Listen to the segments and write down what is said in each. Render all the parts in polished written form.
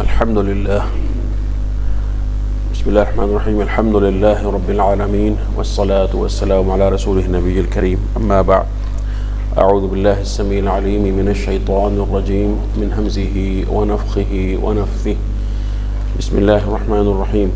الحمد لله بسم الله الرحمن الرحيم الحمد لله رب العالمين والصلاة والسلام على رسوله النبي الكريم أما بعد أعوذ بالله السميع العليم من الشيطان الرجيم من همزه ونفخه ونفثه بسم الله الرحمن الرحيم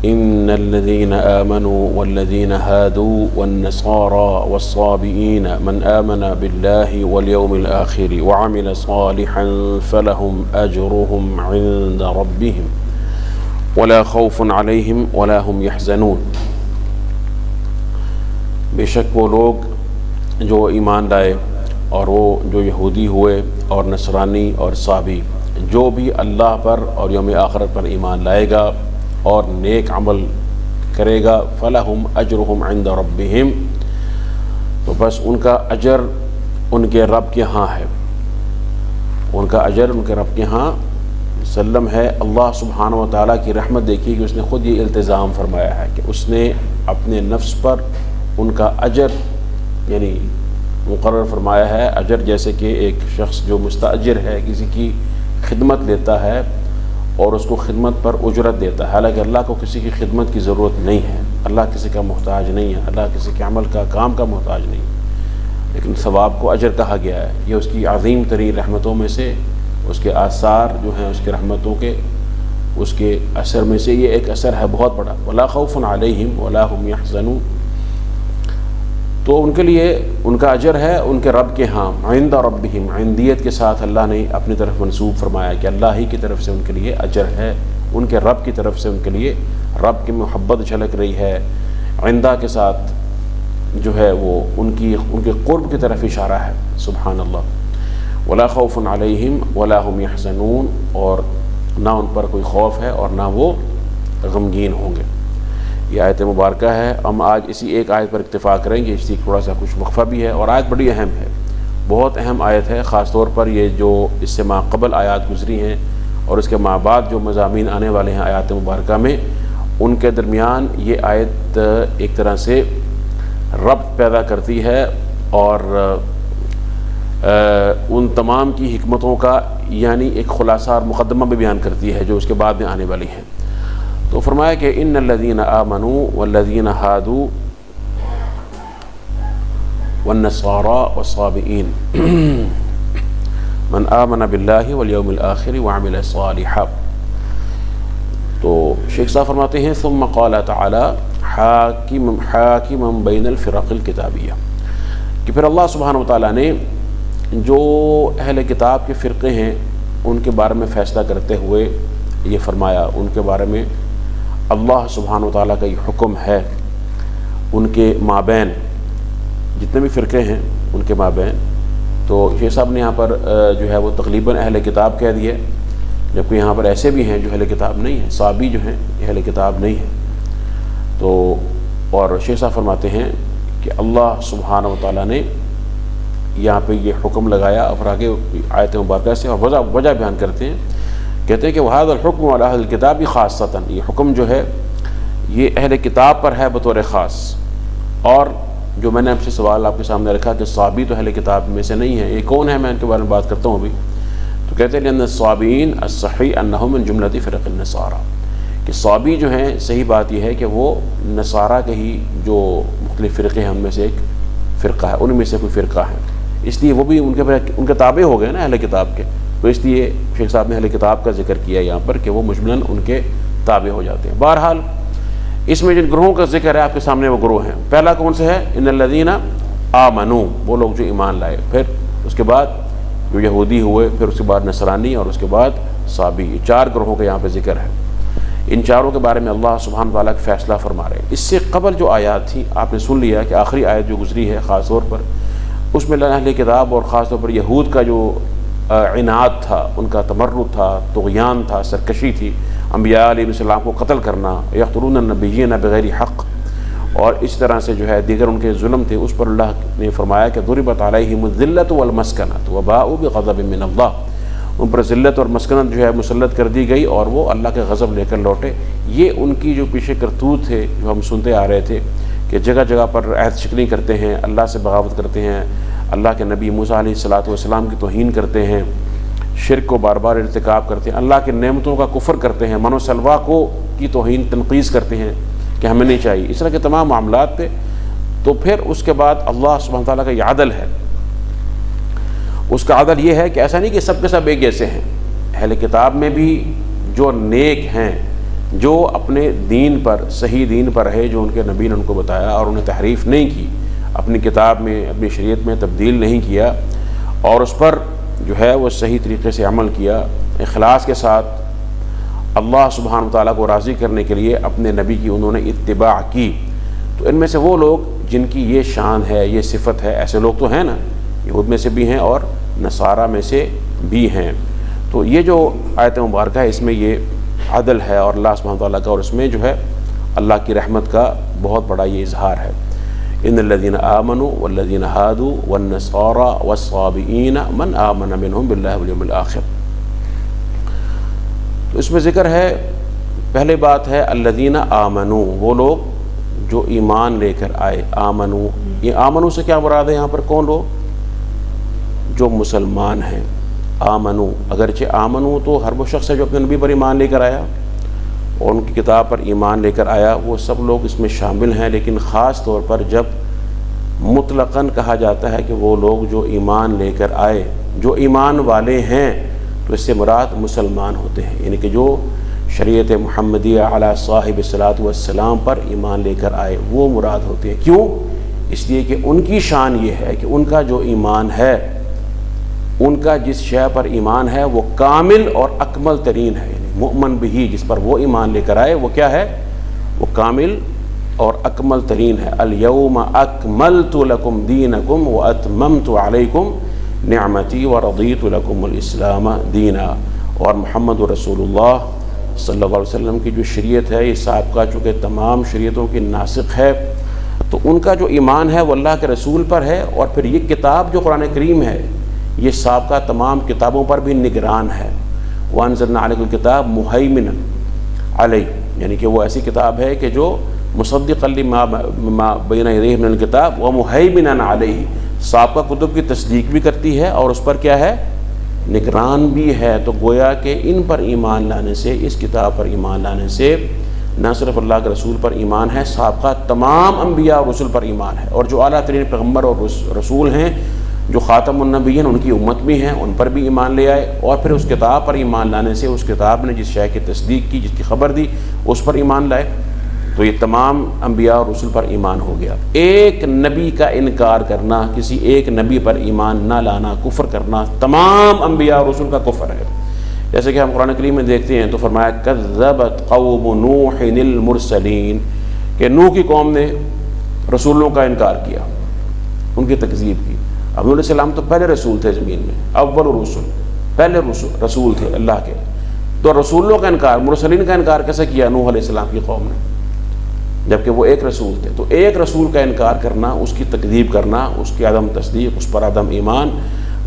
إن الذين آمنوا والذين هادوا والنصارى والصابئين من آمن بالله واليوم الآخر وعمل صالحا فلهم أجرهم عند ربهم ولا خوف عليهم ولا هم يحزنون۔ بے شک وہ لوگ جو ایمان لائے اور وہ جو یہودی ہوئے اور نصرانی اور صابی، جو بھی اللہ پر اور یوم آخرت پر ایمان لائے گا اور نیک عمل کرے گا، فلہم اجرہم عند ربہم، تو بس ان کا اجر ان کے رب کے ہاں ہے، ان کا اجر ان کے رب کے ہاں مسلم ہے۔ اللہ سبحانہ و تعالیٰ کی رحمت دیکھیے کہ اس نے خود یہ التزام فرمایا ہے کہ اس نے اپنے نفس پر ان کا اجر یعنی مقرر فرمایا ہے۔ اجر جیسے کہ ایک شخص جو مستاجر ہے، کسی کی خدمت لیتا ہے اور اس کو خدمت پر اجرت دیتا ہے، حالانکہ اللہ کو کسی کی خدمت کی ضرورت نہیں ہے، اللہ کسی کا محتاج نہیں ہے، اللہ کسی کے عمل کا کام کا محتاج نہیں ہے، لیکن ثواب کو اجر کہا گیا ہے۔ یہ اس کی عظیم ترین رحمتوں میں سے، اس کے آثار جو ہیں اس کے رحمتوں کے، اس کے اثر میں سے یہ ایک اثر ہے بہت بڑا۔ ولا خوف علیہم ولا هم يحزنون، تو ان کے لیے ان کا اجر ہے ان کے رب کے ہاں، عند ربہم، عندیت کے ساتھ اللہ نے اپنی طرف منسوب فرمایا کہ اللہ ہی کی طرف سے ان کے لیے اجر ہے، ان کے رب کی طرف سے ان کے لیے رب کی محبت جھلک رہی ہے۔ عندہ کے ساتھ جو ہے وہ ان کے قرب کی طرف اشارہ ہے، سبحان اللہ۔ ولا خوف علیہم ولا هم يحزنون، اور نہ ان پر کوئی خوف ہے اور نہ وہ غمگین ہوں گے۔ یہ آیت مبارکہ ہے۔ ہم آج اسی ایک آیت پر اکتفا کریں گے، اس لیے تھوڑا سا کچھ وقفہ بھی ہے، اور آیت بڑی اہم ہے، بہت اہم آیت ہے، خاص طور پر یہ جو اس سے ما قبل آیات گزری ہیں اور اس کے ما بعد جو مضامین آنے والے ہیں آیات مبارکہ میں، ان کے درمیان یہ آیت ایک طرح سے ربط پیدا کرتی ہے اور ان تمام کی حکمتوں کا یعنی ایک خلاصہ اور مقدمہ بھی بیان کرتی ہے جو اس کے بعد میں آنے والی ہیں۔ تو فرمایا کہ ان الذین آمنوا والذین ہادوا والنصارى والصابئین من آمن باللہ والیوم الآخر وعمل صالحا۔ تو شیخ صاحب فرماتے ہیں ثم قال تعالی حاکما بین الفرق الکتابیہ، کہ پھر اللہ سبحانہ وتعالیٰ نے جو اہل کتاب کے فرقے ہیں ان کے بارے میں فیصلہ کرتے ہوئے یہ فرمایا، ان کے بارے میں اللہ سبحانہ وتعالیٰ کا یہ حکم ہے، ان کے مابین جتنے بھی فرقے ہیں ان کے مابین۔ تو شیخ صاحب نے یہاں پر جو ہے وہ تقریباً اہل کتاب کہہ دیے، جبکہ یہاں پر ایسے بھی ہیں جو اہل کتاب نہیں ہیں، صابی جو ہیں یہ اہل کتاب نہیں ہیں۔ تو اور شیخ صاحب فرماتے ہیں کہ اللہ سبحانہ وتعالیٰ نے یہاں پہ یہ حکم لگایا، اور آگے آیت مبارکہ سے اور وجہ بیان کرتے ہیں، کہتے ہیں کہ وَهَذَا الْحُكْمُ عَلَى أَهْلِ الْكِتَابِ خاصَّةً، یہ حکم جو ہے یہ اہل کتاب پر ہے بطور خاص۔ اور جو میں نے آپ سے سوال آپ کے سامنے رکھا کہ صابی تو اہل کتاب میں سے نہیں ہے، یہ کون ہے، میں ان کے بارے میں بات کرتا ہوں ابھی۔ تو کہتے ہیں لأن الصابئین الصحیح أنهم من جملة فرق النصارى، کہ صابی جو ہیں صحیح بات یہ ہے کہ وہ نصارہ کے ہی جو مختلف فرقے ہیں ان میں سے ایک فرقہ ہے، ان میں سے کوئی فرقہ ہے، اس لیے وہ بھی ان کے تابع ہو گئے نا اہل کتاب کے، تو اس لیے شیخ صاحب نے اہل کتاب کا ذکر کیا یہاں پر کہ وہ مجملاً ان کے تابع ہو جاتے ہیں۔ بہرحال اس میں جن گروہوں کا ذکر ہے آپ کے سامنے وہ گروہ ہیں۔ پہلا کون سے ہے؟ ان الذین آمنوا، وہ لوگ جو ایمان لائے، پھر اس کے بعد جو یہودی ہوئے، پھر اس کے بعد نصرانی، اور اس کے بعد صابی، یہ چار گروہوں کا یہاں پہ ذکر ہے۔ ان چاروں کے بارے میں اللہ سبحانہ تعالیٰ کا فیصلہ فرما رہے ہیں۔ اس سے قبل جو آیات تھی آپ نے سن لیا کہ آخری آیت جو گزری ہے خاص طور پر، اس میں اہل کتاب اور خاص طور پر یہود کا جو عناد تھا، ان کا تمرد تھا، طغیان تھا، سرکشی تھی، انبیاء علیہ السلام کو قتل کرنا، یقتلون النبیین بغیر حق، اور اس طرح سے جو ہے دیگر ان کے ظلم تھے، اس پر اللہ نے فرمایا کہ ضربت علیہم الذلۃ والمسکنۃ وباءوا بغضب من اللہ، ان پر ذلت اور مسکنت جو ہے مسلط کر دی گئی اور وہ اللہ کے غضب لے کر لوٹے۔ یہ ان کی جو پیچھے کرتوت ہے جو ہم سنتے آ رہے تھے کہ جگہ جگہ پر عہد شکنی کرتے ہیں، اللہ سے بغاوت کرتے ہیں، اللہ کے نبی موسیٰ علیہ الصلوۃ والسلام کی توہین کرتے ہیں، شرک کو بار بار ارتکاب کرتے ہیں، اللہ کی نعمتوں کا کفر کرتے ہیں، من و سلوا کو کی توہین تنقیص کرتے ہیں کہ ہمیں نہیں چاہیے، اس طرح کے تمام معاملات پہ، تو پھر اس کے بعد اللہ سبحانہ تعالیٰ کا یہ عدل ہے، اس کا عدل یہ ہے کہ ایسا نہیں کہ سب کے سب ایک جیسے ہیں، اہل کتاب میں بھی جو نیک ہیں، جو اپنے دین پر صحیح دین پر رہے، جو ان کے نبی نے ان کو بتایا اور انہیں تحریف نہیں کی، اپنی کتاب میں اپنی شریعت میں تبدیل نہیں کیا، اور اس پر جو ہے وہ صحیح طریقے سے عمل کیا، اخلاص کے ساتھ اللہ سبحانہ وتعالیٰ کو راضی کرنے کے لیے اپنے نبی کی انہوں نے اتباع کی، تو ان میں سے وہ لوگ جن کی یہ شان ہے، یہ صفت ہے، ایسے لوگ تو ہیں نا، یہود میں سے بھی ہیں اور نصارہ میں سے بھی ہیں۔ تو یہ جو آیت مبارکہ ہے اس میں یہ عدل ہے اور اللہ سبحانہ وتعالیٰ کا، اور اس میں جو ہے اللہ کی رحمت کا بہت بڑا یہ اظہار ہے۔ ان الذین آمنوا والذین ہادوا والنصارى والصابئین من آمن منہم باللہ والیوم الآخر۔ تو اس میں ذکر ہے، پہلے بات ہے الذین آمنوا، وہ لوگ جو ایمان لے کر آئے، آمنوا، یہ آمنوا سے کیا مراد ہے یہاں پر؟ کون لوگ؟ جو مسلمان ہیں، آمنوا، اگرچہ آمنوا تو ہر وہ شخص ہے جو اپنے نبی پر ایمان لے کر آیا اور ان کی کتاب پر ایمان لے کر آیا، وہ سب لوگ اس میں شامل ہیں، لیکن خاص طور پر جب مطلقاً کہا جاتا ہے کہ وہ لوگ جو ایمان لے کر آئے، جو ایمان والے ہیں، تو اس سے مراد مسلمان ہوتے ہیں، یعنی کہ جو شریعت محمدیہ علی صاحب الصلاۃ والسلام پر ایمان لے کر آئے وہ مراد ہوتے ہیں۔ کیوں؟ اس لیے کہ ان کی شان یہ ہے کہ ان کا جو ایمان ہے، ان کا جس شے پر ایمان ہے وہ کامل اور اکمل ترین ہے، یعنی مؤمن بھی جس پر وہ ایمان لے کر آئے وہ کیا ہے؟ وہ کامل اور اکمل ترین ہے۔ الیوم اکملت لکم دینکم واتممت علیکم نعمتی ورضیت لکم الاسلام دینا۔ اور محمد رسول اللہ صلی اللہ علیہ وسلم کی جو شریعت ہے، یہ سابقہ چونکہ تمام شریعتوں کی ناسخ ہے، تو ان کا جو ایمان ہے وہ اللہ کے رسول پر ہے، اور پھر یہ کتاب جو قرآن کریم ہے یہ سابقہ تمام کتابوں پر بھی نگران ہے۔ وَأَنزَلْنَا عَلَيْكَ الْكِتَابَ مُهَيْمِنًا عَلَيْهِ، یعنی کہ وہ ایسی کتاب ہے کہ جو مصدقا لما بین یدیہ من الکتاب ومہیمنا علیہ، سابقہ کتب کی تصدیق بھی کرتی ہے اور اس پر کیا ہے؟ نگران بھی ہے۔ تو گویا کہ ان پر ایمان لانے سے، اس کتاب پر ایمان لانے سے نہ صرف اللہ کے رسول پر ایمان ہے، سابقہ تمام انبیاء اور رسول پر ایمان ہے، اور جو اعلیٰ ترین پیغمبر اور رسول ہیں، جو خاتم النبیین، ان کی امت بھی ہیں، ان پر بھی ایمان لے آئے، اور پھر اس کتاب پر ایمان لانے سے اس کتاب نے جس شے کی تصدیق کی، جس کی خبر دی، اس پر ایمان لائے، تو یہ تمام انبیاء اور رسول پر ایمان ہو گیا۔ ایک نبی کا انکار کرنا، کسی ایک نبی پر ایمان نہ لانا، کفر کرنا، تمام انبیاء اور رسول کا کفر ہے۔ جیسے کہ ہم قرآن کریم میں دیکھتے ہیں تو فرمایا کذبت قوم نوح المرسلین، کہ نوح کی قوم نے رسولوں کا انکار کیا، ان کی تکذیب کی۔ اب نوح علیہ السلام تو پہلے رسول تھے زمین میں، اول رسول، پہلے رسول تھے اللہ کے، تو رسولوں کا انکار، مرسلین کا انکار کیسے کیا نوح علیہ السلام کی قوم نے، جبکہ وہ ایک رسول تھے؟ تو ایک رسول کا انکار کرنا، اس کی تکذیب کرنا، اس کی عدم تصدیق، اس پر عدم ایمان،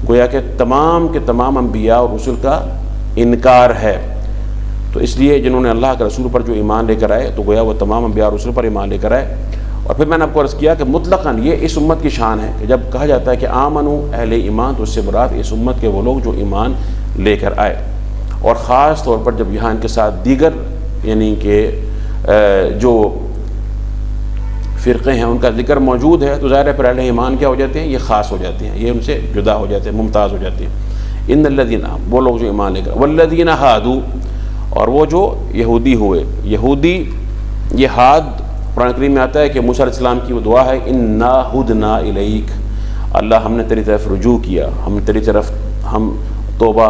گویا کہ تمام کے تمام انبیاء اور رسول کا انکار ہے۔ تو اس لیے جنہوں نے اللہ کے رسول پر جو ایمان لے کر آئے، تو گویا وہ تمام انبیاء اور رسول پر ایمان لے کر آئے۔ اور پھر میں نے آپ کو عرض کیا کہ مطلقاً یہ اس امت کی شان ہے کہ جب کہا جاتا ہے کہ آمنو اہل ایمان، تو اس سے مراد اس امت کے وہ لوگ جو ایمان لے کر آئے، اور خاص طور پر جب یہاں ان کے ساتھ دیگر یعنی کہ جو فرقے ہیں ان کا ذکر موجود ہے، تو ظاہر ہے پھر اہل ایمان کیا ہو جاتے ہیں؟ یہ خاص ہو جاتے ہیں، یہ ان سے جدا ہو جاتے ہیں، ممتاز ہو جاتے ہیں۔ ان الذین، وہ لوگ جو ایمان لے کر، والذین ہادوا، اور وہ جو یہودی ہوئے، یہودی، یہ ہاد قرآن کریم میں آتا ہے کہ موسیٰ علیہ السلام کی وہ دعا ہے انا ہدنا الیک، اللہ ہم نے تیری طرف رجوع کیا، ہم تیری طرف ہم توبہ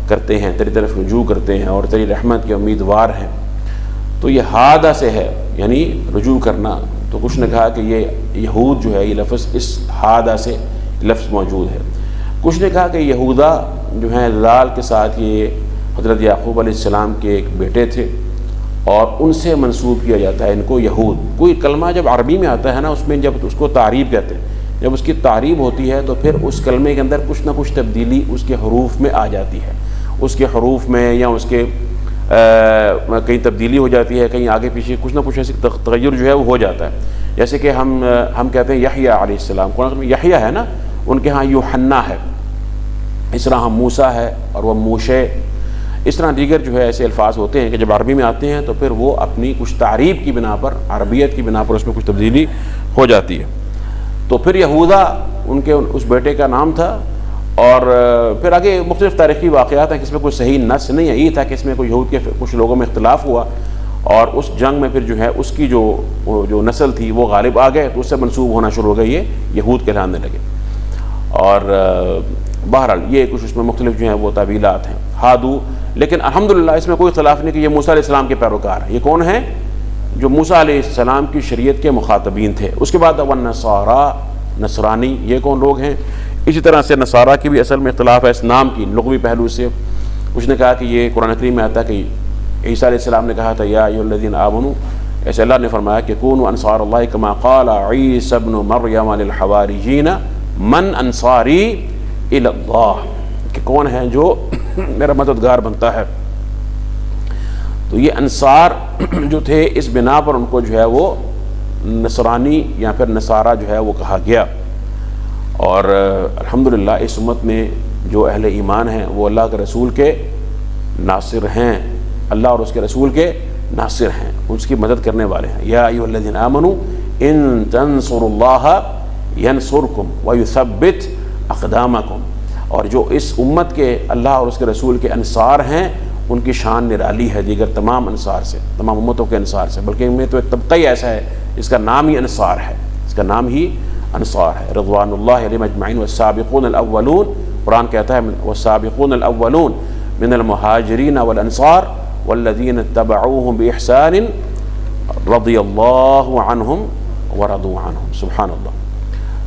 کرتے ہیں، تیری طرف رجوع کرتے ہیں اور تیری رحمت کے امیدوار ہیں۔ تو یہ ہادہ سے ہے، یعنی رجوع کرنا۔ تو کچھ نے کہا کہ یہ یہود جو ہے یہ لفظ اس ہادہ سے لفظ موجود ہے، کچھ نے کہا کہ یہودا جو ہیں لال کے ساتھ یہ حضرت یعقوب علیہ السلام کے ایک بیٹے تھے، اور ان سے منسوب کیا جاتا ہے ان کو یہود۔ کوئی کلمہ جب عربی میں آتا ہے نا، اس میں جب اس کو تعریب کہتے ہیں، جب اس کی تعریب ہوتی ہے تو پھر اس کلمے کے اندر کچھ نہ کچھ تبدیلی اس کے حروف میں آ جاتی ہے، اس کے حروف میں یا اس کے کہیں تبدیلی ہو جاتی ہے، کہیں آگے پیچھے کچھ نہ کچھ ایسی تغیر جو ہے وہ ہو جاتا ہے۔ جیسے کہ ہم کہتے ہیں یحییٰ علیہ السلام، قرآن میں یحییٰ ہے نا، ان کے ہاں یوحنا ہے، اس طرح ہم موسیٰ ہے اور وہ موشے، اس طرح دیگر جو ہے ایسے الفاظ ہوتے ہیں کہ جب عربی میں آتے ہیں تو پھر وہ اپنی کچھ تعریب کی بنا پر، عربیت کی بنا پر اس میں کچھ تبدیلی ہو جاتی ہے۔ تو پھر یہوذا ان کے اس بیٹے کا نام تھا، اور پھر آگے مختلف تاریخی واقعات ہیں کہ اس میں کوئی صحیح نص نہیں ہے، یہ تھا کہ اس میں کوئی یہود کے کچھ لوگوں میں اختلاف ہوا، اور اس جنگ میں پھر جو ہے اس کی جو نسل تھی وہ غالب آ گئے، تو اس سے منسوب ہونا شروع ہو گئی، یہ یہود کہلانے لگے۔ اور بہرحال یہ کچھ اس میں مختلف جو ہیں وہ تعویلات ہیں۔ ہادو، لیکن الحمدللہ اس میں کوئی اختلاف نہیں کہ یہ موسیٰ علیہ السلام کے پیروکار ہیں۔ یہ کون ہیں؟ جو موسیٰ علیہ السلام کی شریعت کے مخاطبین تھے۔ اس کے بعد والنصارا، نصرانی، یہ کون لوگ ہیں؟ اسی طرح سے نصارہ کی بھی اصل میں اختلاف ہے اس نام کی لغوی پہلو سے۔ کچھ نے کہا کہ یہ قرآن کریم میں آتا ہے کہ عیسیٰ علیہ السلام نے کہا تھا یا ایھا الذین آمنوا، ایسے اللہ نے فرمایا کہ کونوا انصار اللہ کما قال عیسی ابن مریم للحواریین من انصاری الی اللہ، کہ کون ہے جو میرا مددگار بنتا ہے۔ تو یہ انصار جو تھے اس بنا پر ان کو جو ہے وہ نصرانی یا پھر نصارہ جو ہے وہ کہا گیا۔ اور الحمدللہ اس امت میں جو اہل ایمان ہیں وہ اللہ کے رسول کے ناصر ہیں، اللہ اور اس کے رسول کے ناصر ہیں، اس کی مدد کرنے والے ہیں۔ یا ایھا الذین آمنوا ان تنصروا اللہ ینصرکم ویثبت اقدامکم، اور جو اس امت کے اللہ اور اس کے رسول کے انصار ہیں ان کی شان نرالی ہے دیگر تمام انصار سے، تمام امتوں کے انصار سے، بلکہ ان میں تو ایک طبقہ ہی ایسا ہے جس کا نام ہی انصار ہے، اس کا نام ہی انصار ہے۔ رضوان اللہ علیہم اجمعین والسابقون الاولون، قرآن کہتا ہے والسابقون الاولون من المہاجرین والانصار والذین اتبعوہم باحسان رضی اللہ عنہم ورضوا عنہم، سبحان اللہ۔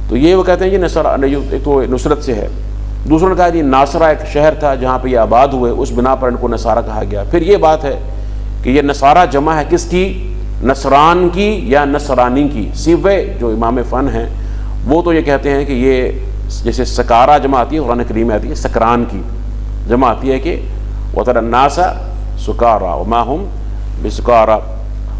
تو یہ وہ کہتے ہیں یہ نصرہ، ایک تو نصرت سے ہے۔ دوسروں نے کہا یہ ناصرہ ایک شہر تھا جہاں پہ یہ آباد ہوئے، اس بنا پر ان کو نصارہ کہا گیا۔ پھر یہ بات ہے کہ یہ نصارہ جمع ہے کس کی؟ نصران کی یا نصرانی کی۔ سیوے جو امام فن ہیں وہ تو یہ کہتے ہیں کہ یہ جیسے سکارہ جمع آتی ہے قرآن کریم میں آتی ہے، سکران کی جمع آتی ہے کہ وَتَرَى النَّاسَ سُكَارَىٰ وَمَا هُمْ بِسُكَارَىٰ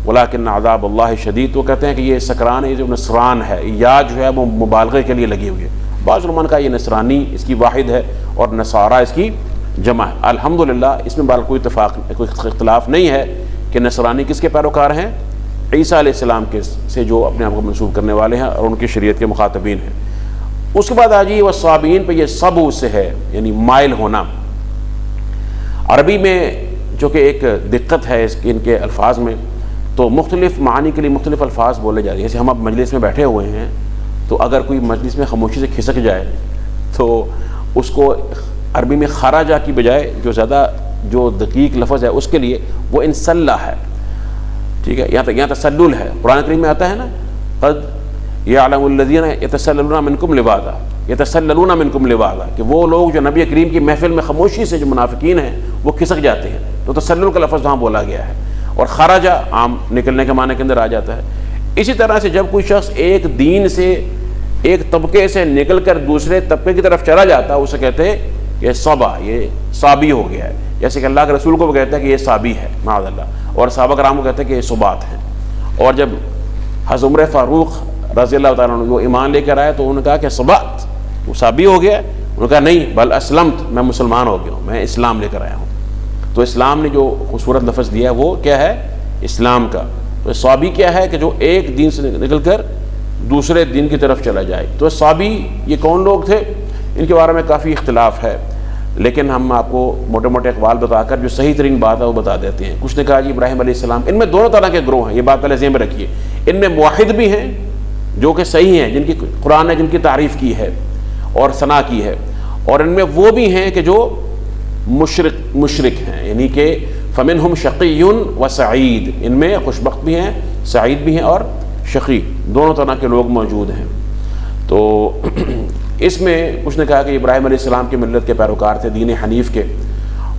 وَلَٰكِنَّ عَذَابَ اللَّهِ شَدِيدٌ، تو کہتے ہیں کہ یہ سکران ہے، جو نصران ہے، یا جو ہے وہ مبالغے کے لیے لگی ہوئی ہے۔ بعض علماء کا یہ نصرانی اس کی واحد ہے اور نصارہ اس کی جمع ہے۔ الحمدللہ اس میں کوئی اختلاف نہیں ہے کہ نصرانی کس کے پیروکار ہیں؟ عیسیٰ علیہ السلام کے سے جو اپنے آپ کو منسوب کرنے والے ہیں اور ان کی شریعت کے مخاطبین ہیں۔ اس کے بعد آجی والصابئین پہ، یہ صبو سے ہے یعنی مائل ہونا۔ عربی میں جو کہ ایک دقت ہے ان کے الفاظ میں، تو مختلف معانی کے لیے مختلف الفاظ بولے جاتے ہیں۔ جیسے ہم اب مجلس میں بیٹھے ہوئے ہیں تو اگر کوئی مجلس میں خاموشی سے کھسک جائے تو اس کو عربی میں خرجہ کی بجائے جو زیادہ جو دقیق لفظ ہے اس کے لیے وہ انسلہ ہے، ٹھیک ہے، یہاں تسلل ہے۔ قرآن کریم میں آتا ہے نا قد یعلم الذین یتسللون منکم لواذا، یتسللون منکم لواذا، کہ وہ لوگ جو نبی کریم کی محفل میں خاموشی سے جو منافقین ہیں وہ کھسک جاتے ہیں، تو تسلل کا لفظ وہاں بولا گیا ہے۔ اور خرجہ عام نکلنے کے معنی کے اندر آ جاتا ہے۔ اسی طرح سے جب کوئی شخص ایک دین سے، ایک طبقے سے نکل کر دوسرے طبقے کی طرف چلا جاتا ہے اسے کہتے ہیں یہ صبا، یہ صابی ہو گیا ہے۔ جیسے کہ اللہ کے رسول کو وہ کہتا ہے کہ یہ صابی ہے معاذ اللہ، اور صحابہ کرام کو کہتے ہیں کہ یہ صبات ہیں۔ اور جب حضرت عمر فاروق رضی اللہ تعالیٰ عنہ وہ ایمان لے کر آئے تو انہوں نے کہا کہ صبات، وہ صابی ہو گیا ہے؟ انہوں نے کہا نہیں، بل اسلمت، میں مسلمان ہو گیا ہوں، میں اسلام لے کر آیا ہوں۔ تو اسلام نے جو خوبصورت لفظ دیا ہے وہ کیا ہے؟ اسلام کا۔ تو صابی کیا ہے؟ کہ جو ایک دین سے نکل کر دوسرے دین کی طرف چلا جائے۔ تو صابی یہ کون لوگ تھے؟ ان کے بارے میں کافی اختلاف ہے، لیکن ہم آپ کو موٹے موٹے اقوال بتا کر جو صحیح ترین بات ہے وہ بتا دیتے ہیں۔ کچھ نے کہا جی ابراہیم علیہ السلام، ان میں دونوں طرح کے گروہ ہیں، یہ بات پہلے ذہن میں رکھیے۔ ان میں موحد بھی ہیں جو کہ صحیح ہیں، جن کی قرآن نے جن کی تعریف کی ہے اور ثنا کی ہے، اور ان میں وہ بھی ہیں کہ جو مشرک ہیں، یعنی کہ فمنہم شقی و سعید، ان میں خوشبخت بھی ہیں، سعید بھی ہیں اور شقی، دونوں طرح کے لوگ موجود ہیں۔ تو اس میں کچھ نے کہا کہ ابراہیم علیہ السلام کی ملت کے پیروکار تھے، دین حنیف کے،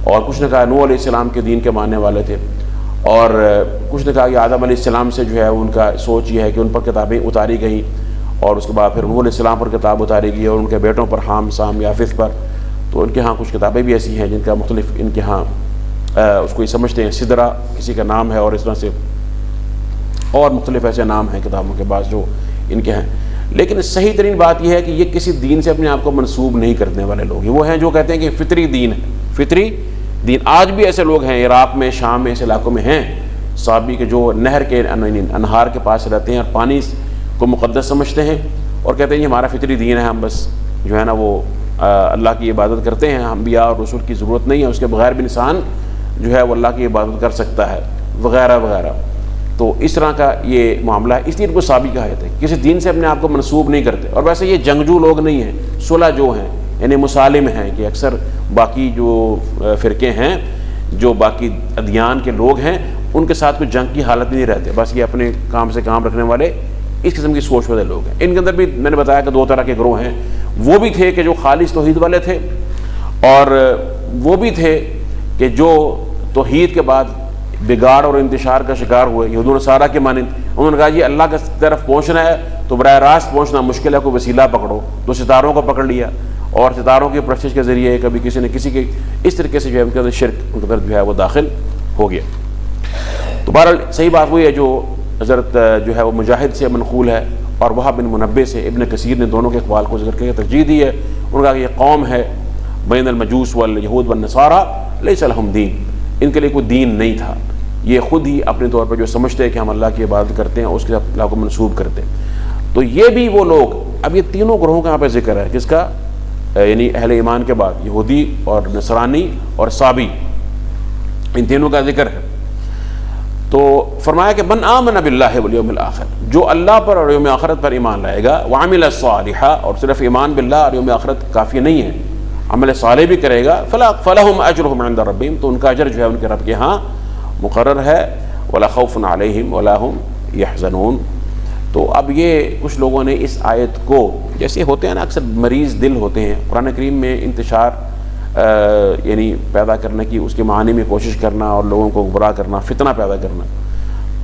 اور کچھ نے کہا نوح علیہ السلام کے دین کے ماننے والے تھے، اور کچھ نے کہا کہ آدم علیہ السلام سے جو ہے ان کا سوچ یہ ہے کہ ان پر کتابیں اتاری گئیں، اور اس کے بعد پھر نوح علیہ السلام پر کتاب اتاری گئی اور ان کے بیٹوں پر، حام، سام، یافث پر۔ تو ان کے ہاں کچھ کتابیں بھی ایسی ہیں جن کا مختلف ان کے ہاں اس کو یہ سمجھتے ہیں، سدرہ کسی کا نام ہے، اور اس طرح سے اور مختلف ایسے نام ہیں کتابوں کے بعض جو ان کے ہیں۔ لیکن صحیح ترین بات یہ ہے کہ یہ کسی دین سے اپنے آپ کو منسوب نہیں کرنے والے لوگ، وہ ہیں جو کہتے ہیں کہ فطری دین ہے، فطری دین۔ آج بھی ایسے لوگ ہیں عراق میں، شام میں، ایسے علاقوں میں ہیں صحابی کے جو نہر کے انہار کے پاس رہتے ہیں اور پانی کو مقدس سمجھتے ہیں اور کہتے ہیں یہ ہمارا فطری دین ہے، ہم بس جو ہے نا وہ اللہ کی عبادت کرتے ہیں، انبیاء اور رسول کی ضرورت نہیں ہے، اس کے بغیر بھی انسان جو ہے وہ اللہ کی عبادت کر سکتا ہے وغیرہ وغیرہ۔ تو اس طرح کا یہ معاملہ ہے، اس لیے ان کو صحابی کہا جاتا ہے، کسی دین سے اپنے آپ کو منسوب نہیں کرتے۔ اور ویسے یہ جنگجو لوگ نہیں ہیں، صلح جو ہیں یعنی مسالم ہیں، کہ اکثر باقی جو فرقے ہیں، جو باقی ادیان کے لوگ ہیں، ان کے ساتھ کوئی جنگ کی حالت نہیں رہتے، بس یہ اپنے کام سے کام رکھنے والے اس قسم کی سوچ والے لوگ ہیں۔ ان کے اندر بھی میں نے بتایا کہ دو طرح کے گروہ ہیں، وہ بھی تھے کہ جو خالص توحید والے تھے، اور وہ بھی تھے کہ جو توحید کے بعد بگاڑ اور انتشار کا شکار ہوئے، یہود و نصارہ کے مانند۔ انہوں نے کہا یہ اللہ کی طرف پہنچنا ہے تو براہ راست پہنچنا مشکل ہے، کوئی وسیلہ پکڑو، تو ستاروں کو پکڑ لیا اور ستاروں کی پرستش کے ذریعے کبھی کسی نے کسی کے اس طریقے سے جو ہے ان کے اندر شرک ان کے اندر جو ہے وہ داخل ہو گیا۔ تو بہرحال صحیح بات وہی ہے جو حضرت جو ہے وہ مجاہد سے منقول ہے اور وہب بن منبع سے، ابن کثیر نے دونوں کے اقوال کو ذکر کر کے ترجیح دی ہے۔ انہوں نے کہا کہ یہ قوم ہے بین المجوس والیہود والنصارى لیس لہم دین، ان کے لیے کوئی دین نہیں تھا، یہ خود ہی اپنے طور پر جو سمجھتے ہیں کہ ہم اللہ کی عبادت کرتے ہیں اس کے اللہ کو منسوب کرتے ہیں۔ تو یہ بھی وہ لوگ، اب یہ تینوں گروہوں کا یہاں پہ ذکر ہے، کس کا؟ یعنی اہل ایمان کے بعد یہودی اور نصرانی اور صابی، ان تینوں کا ذکر ہے۔ تو فرمایا کہ من آمن باللہ والیوم الآخر، جو اللہ پر اور یوم آخرت پر ایمان لائے گا، وعمل صالحا، اور صرف ایمان باللہ اور یوم آخرت کافی نہیں ہے، عمل صالح بھی کرے گا، فلہم اجرہم عند ربہم، تو ان کا اجر جو ہے ان کے رب کے ہاں مقرر ہے، ولا خوف علیہم ولا ہم یحزنون۔ تو اب یہ کچھ لوگوں نے اس آیت کو، جیسے ہوتے ہیں نا اکثر مریض دل ہوتے ہیں، قرآن کریم میں انتشار یعنی پیدا کرنے کی، اس کے معنی میں کوشش کرنا اور لوگوں کو گمراہ کرنا، فتنہ پیدا کرنا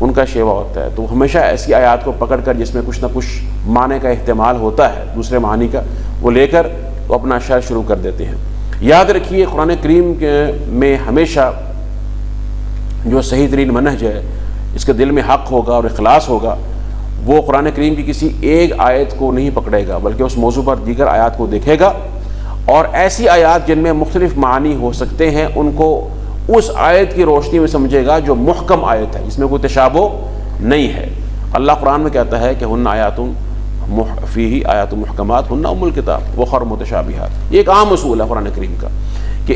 ان کا شیوا ہوتا ہے۔ تو ہمیشہ ایسی آیات کو پکڑ کر جس میں کچھ نہ کچھ معنی کا احتمال ہوتا ہے دوسرے معنی کا، وہ لے کر وہ اپنا شر شروع کر دیتے ہیں۔ یاد رکھیے قرآن کریم میں ہمیشہ جو صحیح ترین منہج ہے، اس کے دل میں حق ہوگا اور اخلاص ہوگا، وہ قرآن کریم کی کسی ایک آیت کو نہیں پکڑے گا، بلکہ اس موضوع پر دیگر آیات کو دیکھے گا، اور ایسی آیات جن میں مختلف معانی ہو سکتے ہیں ان کو اس آیت کی روشنی میں سمجھے گا جو محکم آیت ہے، جس میں کوئی تشابہ نہیں ہے۔ اللہ قرآن میں کہتا ہے کہ ہن آیات فیہ آیات محکمات ہن ام الکتاب وخر متشابہات، یہ ایک عام اصول ہے قرآن کریم کا کہ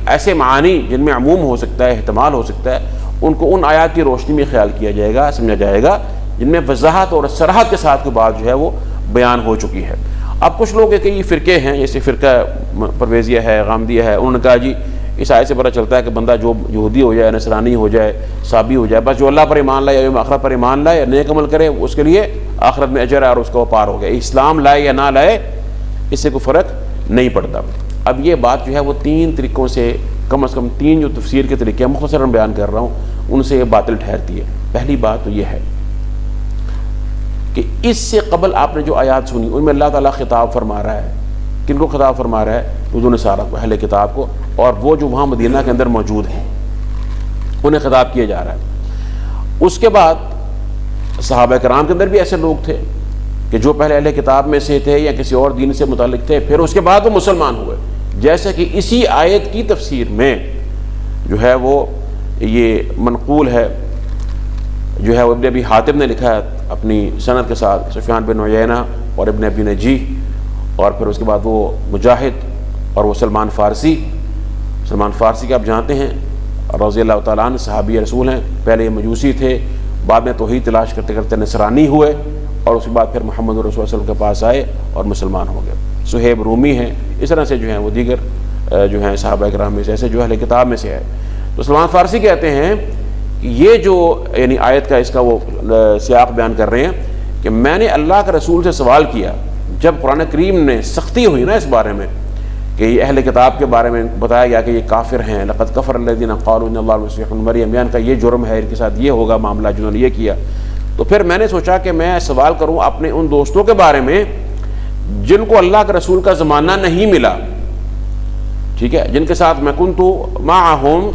ایسے معانی جن میں عموم ہو سکتا ہے، احتمال ہو سکتا ہے، ان کو ان آیات کی روشنی میں خیال کیا جائے گا، سمجھا جائے گا جن میں وضاحت اور صراحت کے ساتھ کوئی بات جو ہے وہ بیان ہو چکی ہے۔ اب کچھ لوگ کئی فرقے ہیں، جیسے فرقہ پرویزیہ ہے، غامدیہ ہے، انہوں نے کہا جی اس آیت سے پتہ چلتا ہے کہ بندہ جو یہودی ہو جائے، نصرانی ہو جائے، صابی ہو جائے، بس جو اللہ پر ایمان لائے، یوم آخرت پر ایمان لائے، نیک عمل کرے، اس کے لیے آخرت میں اجر ہے اور اس کا وہ پار ہو گیا، اسلام لائے یا نہ لائے اس سے کوئی فرق نہیں پڑتا۔ اب یہ بات جو ہے وہ تین طریقوں سے، کم از کم تین جو تفسیر کے طریقے ہیں مختصراً بیان کر رہا ہوں، ان سے یہ باطل ٹھہرتی ہے۔ پہلی بات تو یہ ہے کہ اس سے قبل آپ نے جو آیات سنی ان میں اللہ تعالیٰ خطاب فرما رہا ہے، کن کو خطاب فرما رہا ہے؟ یہود و نصارہ کو، اہل کتاب کو، اور وہ جو وہاں مدینہ کے اندر موجود ہیں انہیں خطاب کیا جا رہا ہے۔ اس کے بعد صحابہ کرام کے اندر بھی ایسے لوگ تھے کہ جو پہلے اہل کتاب میں سے تھے یا کسی اور دین سے متعلق تھے، پھر اس کے بعد وہ مسلمان ہوئے، جیسے کہ اسی آیت کی تفسیر میں جو ہے وہ یہ منقول ہے، جو ہے وہ ابن ابی حاتم نے لکھا ہے اپنی سند کے ساتھ، سفیان بن عیینہ اور ابن ابی نجیح، اور پھر اس کے بعد وہ مجاہد اور وہ سلمان فارسی کے آپ جانتے ہیں رضی اللہ تعالیٰ عنہ، صحابی رسول ہیں، پہلے یہ مجوسی تھے، بعد میں توحید تلاش کرتے کرتے نصرانی ہوئے، اور اس کے بعد پھر محمد رسول اللہ صلی اللہ علیہ وسلم کے پاس آئے اور مسلمان ہو گئے۔ صہیب رومی ہیں، اس طرح سے جو ہیں وہ دیگر جو ہیں صحابہ کرام میں سے، ایسے جو اہل کتاب میں سے ہے۔ تو سلمان فارسی کہتے ہیں کہ یہ جو یعنی آیت کا اس کا وہ سیاق بیان کر رہے ہیں کہ میں نے اللہ کے رسول سے سوال کیا جب قرآن کریم نے سختی ہوئی نا اس بارے میں کہ یہ اہل کتاب کے بارے میں بتایا گیا کہ یہ کافر ہیں، لقد کفر الذین قالوا ان اللہ المسیح ابن مریم، ان کا یہ جرم ہے، ان کے ساتھ یہ ہوگا معاملہ جنہوں نے یہ کیا۔ تو پھر میں نے سوچا کہ میں سوال کروں اپنے ان دوستوں کے بارے میں جن کو اللہ کے رسول کا زمانہ نہیں ملا، ٹھیک ہے، جن کے ساتھ میں کنت معہم،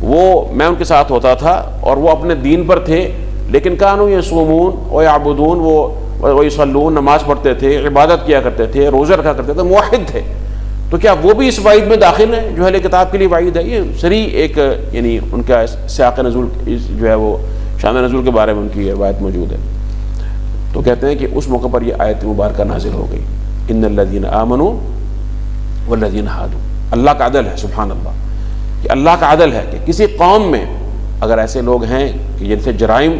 وہ میں ان کے ساتھ ہوتا تھا اور وہ اپنے دین پر تھے، لیکن کانوا یصومون و یعبدون، وہ وَيُصَلُّونَ نماز پڑھتے تھے، عبادت کیا کرتے تھے، روزہ رکھا کرتے تھے، موحد تھے، تو کیا وہ بھی اس وعید میں داخل ہیں جو اہل کتاب کے لیے وعید ہے؟ یہ صریح ایک یعنی ان کا سیاق نزول جو ہے وہ شان نزول کے بارے میں ان کی روایت موجود ہے۔ تو کہتے ہیں کہ اس موقع پر یہ آیت مبارکہ نازل ہو گئی، ان الذین آمنوا والذین ہادوا۔ اللہ کا عدل ہے، سبحان اللہ، کہ اللہ کا عدل ہے کہ کسی قوم میں اگر ایسے لوگ ہیں کہ جن سے جرائم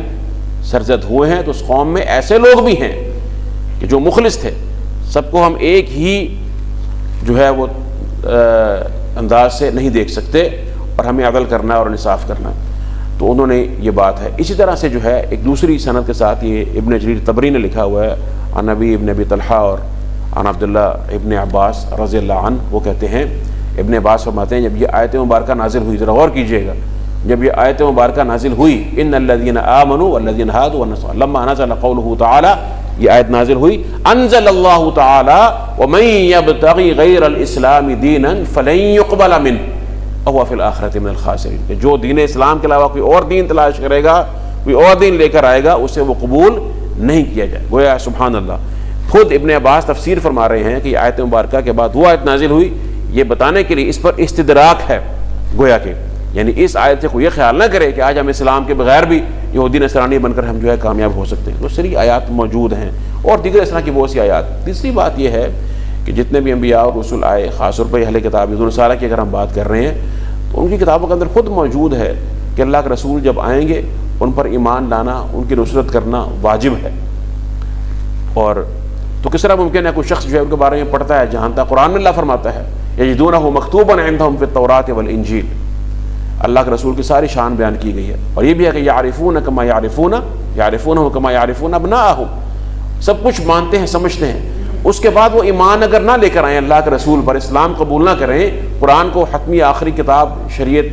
سرزد ہوئے ہیں تو اس قوم میں ایسے لوگ بھی ہیں کہ جو مخلص تھے، سب کو ہم ایک ہی جو ہے وہ انداز سے نہیں دیکھ سکتے اور ہمیں عدل کرنا ہے اور انصاف کرنا ہے، تو انہوں نے یہ بات ہے۔ اسی طرح سے جو ہے ایک دوسری سند کے ساتھ یہ ابن جریر طبری نے لکھا ہوا ہے عن نبی ابن ابی طلحہ اور عن عبداللہ ابن عباس رضی اللہ عنہ، وہ کہتے ہیں، ابن عباس فرماتے ہیں جب یہ آیت مبارکہ نازل ہوئی، ذرا غور کیجئے گا، جب یہ آیت مبارکہ نازل ہوئی ان الذین آمنوا والذین ہادوا والنصارى لما نزل قوله تعالی، یہ آیت نازل ہوئی، انزل اللہ تعالی ومن یبتغی غیر الاسلام دینا فلن یقبل منہ وہو فی الآخرۃ من الخاسرین، کہ جو دین اسلام کے علاوہ کوئی اور دین تلاش کرے گا، کوئی اور دین لے کر آئے گا، اسے وہ قبول نہیں کیا جائے۔ گویا سبحان اللہ، خود ابن عباس تفسیر فرما رہے ہیں کہ یہ آیت مبارکہ کے بعد وہ آیت نازل ہوئی یہ بتانے کے لیے اس پر استدراک ہے، گویا کہ یعنی اس آیت سے کوئی یہ خیال نہ کرے کہ آج ہم اسلام کے بغیر بھی یہودی نصرانی بن کر ہم جو ہے کامیاب ہو سکتے ہیں۔ تو صریح آیات موجود ہیں اور دیگر اس طرح کی بہت سی آیات۔ تیسری بات یہ ہے کہ جتنے بھی انبیاء اور رسول آئے، خاص طور پر اہل کتاب یہود و نصارہ کی اگر ہم بات کر رہے ہیں تو ان کی کتابوں کے اندر خود موجود ہے کہ اللہ کے رسول جب آئیں گے ان پر ایمان لانا، ان کی نصرت کرنا واجب ہے۔ اور تو کس طرح ممکن ہے کوئی شخص جو ہے ان کے بارے میں پڑھتا ہے، جانتا ہے؟ قرآن میں اللہ فرماتا ہے یجدونہ مکتوبا عندہم فی التوراۃ والانجیل، اللہ کے رسول کی ساری شان بیان کی گئی ہے، اور یہ بھی ہے کہ یعرفون کما یعرفونہ کما یعرفون ابناءہم، سب کچھ مانتے ہیں، سمجھتے ہیں۔ اس کے بعد وہ ایمان اگر نہ لے کر آئیں اللہ کے رسول پر، اسلام قبول نہ کریں، قرآن کو حتمی آخری کتاب شریعت